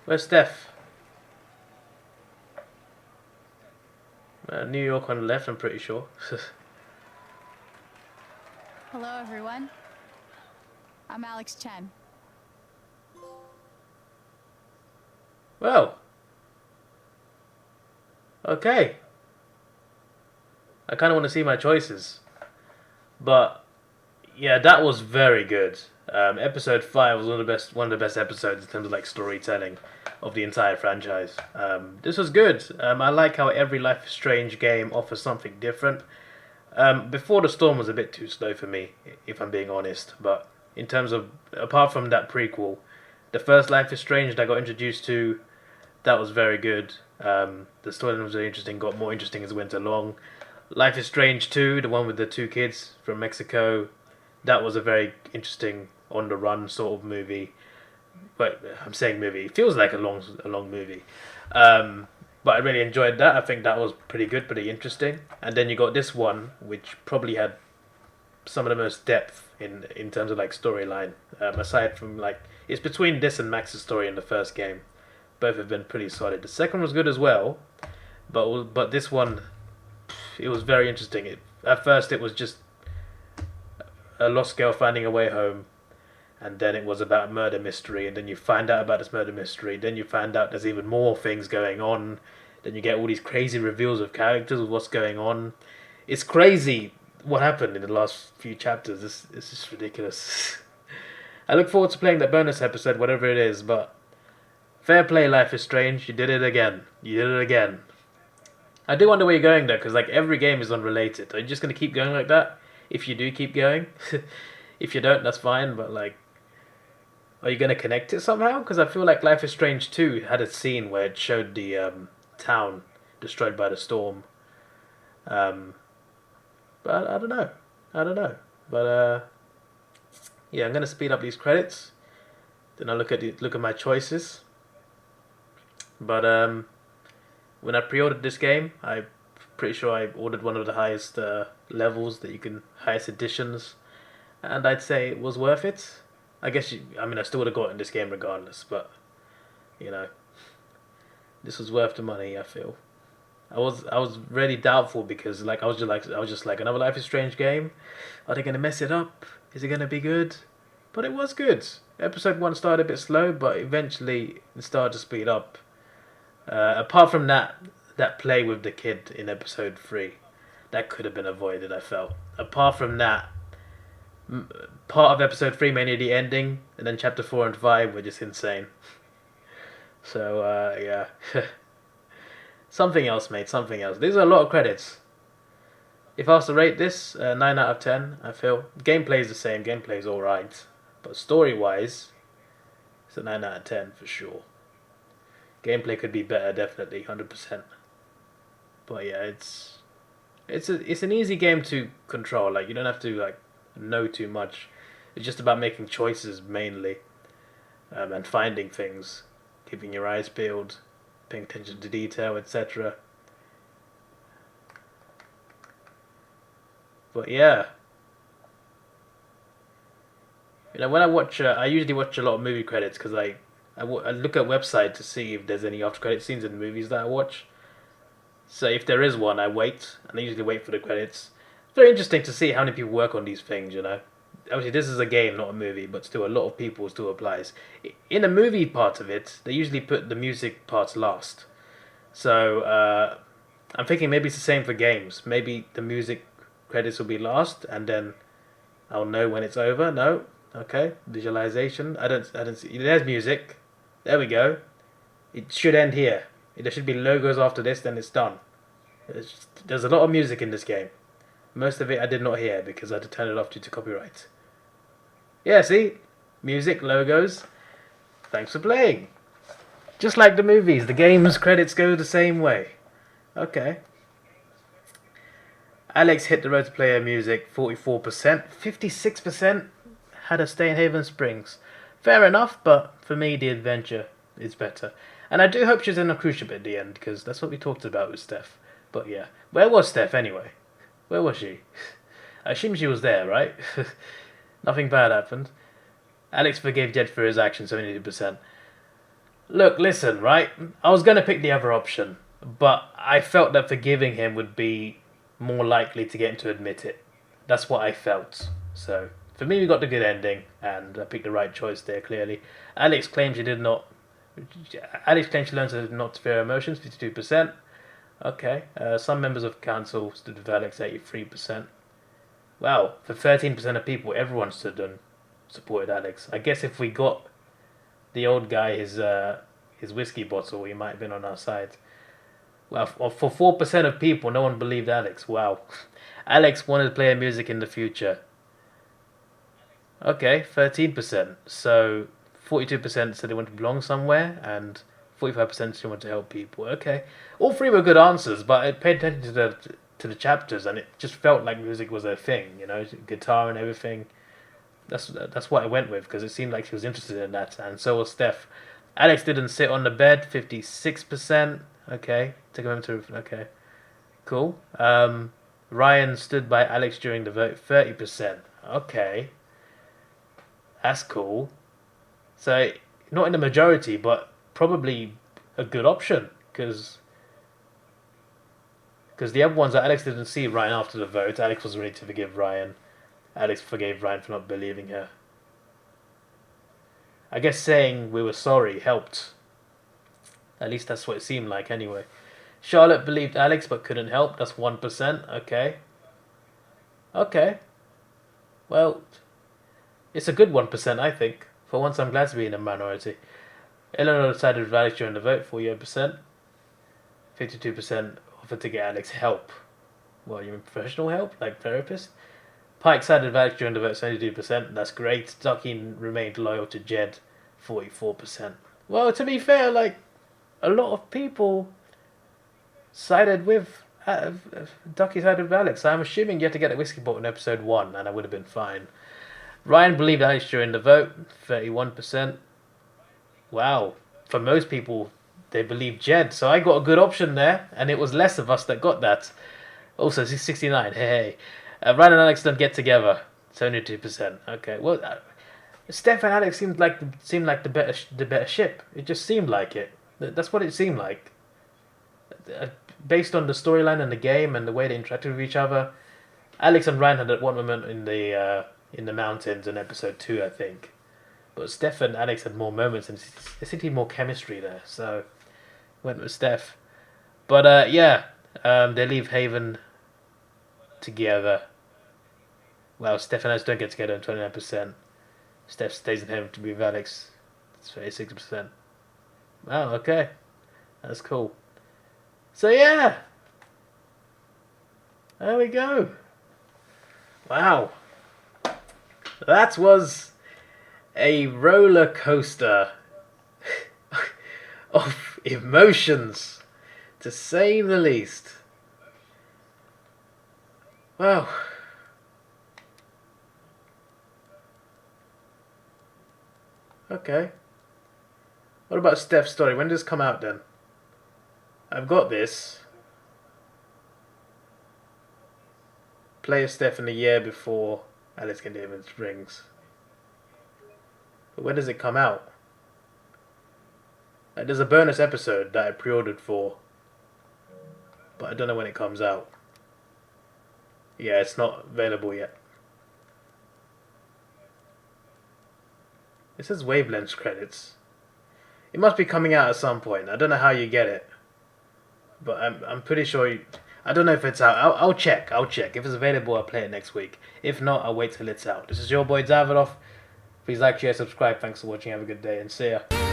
[SPEAKER 1] Where's Steph? New York on the left, I'm pretty sure.
[SPEAKER 3] Hello, everyone. I'm Alex Chen.
[SPEAKER 1] Well. Okay. I kind of want to see my choices. But, yeah, that was very good. Episode 5 was one of the best episodes in terms of like storytelling of the entire franchise. This was good. I like how every Life is Strange game offers something different. Before the Storm was a bit too slow for me, if I'm being honest. But in terms of, apart from that prequel, the first Life is Strange that I got introduced to, that was very good. The storyline was very interesting, got more interesting as it went along. Life is Strange 2, the one with the 2 kids from Mexico, that was a very interesting on-the-run sort of movie. But I'm saying movie, it feels like a long movie. But I really enjoyed that. I think that was pretty good, pretty interesting. And then you got this one, which probably had some of the most depth in terms of like storyline. Aside from like, it's between this and Max's story in the first game. Both have been pretty solid. The second was good as well, but this one, it was very interesting. At first it was just a lost girl finding her way home, and then it was about murder mystery, and then you find out about this murder mystery, then you find out there's even more things going on, then you get all these crazy reveals of characters of what's going on. It's crazy what happened in the last few chapters. It's just ridiculous. I look forward to playing that bonus episode, whatever it is, but fair play, Life is Strange. You did it again. You did it again. I do wonder where you're going though, because like every game is unrelated. Are you just going to keep going like that? If you do keep going? If you don't, that's fine, but like, are you going to connect it somehow? Because I feel like Life is Strange 2 had a scene where it showed the town destroyed by the storm. But I don't know. But yeah, I'm going to speed up these credits. Then I'll look at my choices. But when I pre-ordered this game, I'm pretty sure I ordered one of the highest levels that you can, highest editions, and I'd say it was worth it. I guess I still would have gotten this game regardless, but you know, this was worth the money. I feel. I was really doubtful because like I was just like another Life is Strange game. Are they gonna mess it up? Is it gonna be good? But it was good. Episode 1 started a bit slow, but eventually it started to speed up. Apart from that play with the kid in episode 3, that could have been avoided, I felt. Apart from that, part of episode 3, mainly the ending, and then chapter 4 and 5 were just insane. So, yeah. Something else, mate, something else. These are a lot of credits. If I was to rate this, 9 out of 10, I feel. Gameplay is the same, gameplay is alright. But story-wise, it's a 9 out of 10 for sure. Gameplay could be better, definitely, 100%. But yeah, it's an easy game to control. Like you don't have to like know too much. It's just about making choices mainly, and finding things, keeping your eyes peeled, paying attention to detail, etc. But yeah, when I watch, I usually watch a lot of movie credits because I look at website to see if there's any after credit scenes in the movies that I watch. So if there is one, I wait, and I usually wait for the credits. It's very interesting to see how many people work on these things, obviously this is a game, not a movie, but still a lot of people still applies. In a movie part of it, they usually put the music parts last. So I'm thinking maybe it's the same for games. Maybe the music credits will be last, and then I'll know when it's over. No, okay, visualization. I don't see. There's music. There we go. It should end here. There should be logos after this, then it's done. There's a lot of music in this game. Most of it I did not hear because I had to turn it off due to copyright. Yeah, see? Music, logos. Thanks for playing. Just like the movies, the game's credits go the same way. Okay. Alex hit the road to player music 44%. 56% had a stay in Haven Springs. Fair enough, but for me the adventure is better. And I do hope she's in a cruise ship at the end, because that's what we talked about with Steph. But yeah. Where was Steph anyway? Where was she? I assume she was there, right? Nothing bad happened. Alex forgave Jed for his actions, 72%. Look, listen, right? I was going to pick the other option, but I felt that forgiving him would be more likely to get him to admit it. That's what I felt. So, for me, we got the good ending, and I picked the right choice there, clearly. Alex claims she learned not to fear emotions, 52%. Okay. Some members of council stood with Alex, 83%. Wow, for 13% of people, everyone stood and supported Alex. I guess if we got the old guy his whiskey bottle, he might have been on our side. Well, for 4% of people, no one believed Alex. Wow. Alex wanted to play music in the future. Okay, 13%. So 42% said they want to belong somewhere, and 45% said they want to help people. Okay, all three were good answers, but I paid attention to the chapters, and it just felt like music was a thing. You know, guitar and everything. That's what I went with, because it seemed like she was interested in that, and so was Steph. Alex didn't sit on the bed, 56%. Okay, take a moment to... Okay, cool. Ryan stood by Alex during the vote, 30%. Okay, that's cool. So, not in the majority, but probably a good option, because the other ones that Alex didn't see Ryan after the vote, Alex was ready to forgive Ryan. Alex forgave Ryan for not believing her. I guess saying we were sorry helped. At least that's what it seemed like anyway. Charlotte believed Alex but couldn't help. That's 1%. Okay. Okay. Well, it's a good 1%, I think. For once, I'm glad to be in a minority. Eleanor decided with Alex during the vote, 48%. 52% offered to get Alex help. Well, you mean professional help? Like therapist? Pike sided with Alex during the vote, 72%. That's great. Ducky remained loyal to Jed, 44%. Well, to be fair, like, a lot of people sided with... Ducky sided with Alex. I'm assuming you had to get a whiskey bottle in episode 1, and I would have been fine. Ryan believed Alex during the vote, 31%. Wow. For most people, they believed Jed. So I got a good option there, and it was less of us that got that. Also, 69. Hey. Ryan and Alex don't get together. 72%. Okay. Well, Steph and Alex seemed like the better ship. It just seemed like it. That's what it seemed like. Based on the storyline and the game and the way they interacted with each other, Alex and Ryan had at one moment in the mountains in episode 2, I think. But Steph and Alex had more moments, and there seemed to be more chemistry there. So went with Steph. But yeah, they leave Haven together. Well, Steph and Alex don't get together, 29%. Steph stays in Haven to be with Alex. It's 36%. Wow, okay. That's cool. So yeah. There we go. Wow. That was a roller coaster of emotions, to say the least. Wow. Okay. What about Steph's story? When does this come out then? I've got this. Play as Steph in the year before Alice can Haven Springs. But when does it come out? There's a bonus episode that I pre-ordered for, but I don't know when it comes out. Yeah, it's not available yet. It says Wavelengths credits. It must be coming out at some point. I don't know how you get it, but I'm pretty sure. I don't know if it's out. I'll check. I'll check. If it's available, I'll play it next week. If not, I'll wait till it's out. This is your boy Davidoff. Please like, share, subscribe. Thanks for watching. Have a good day and see ya.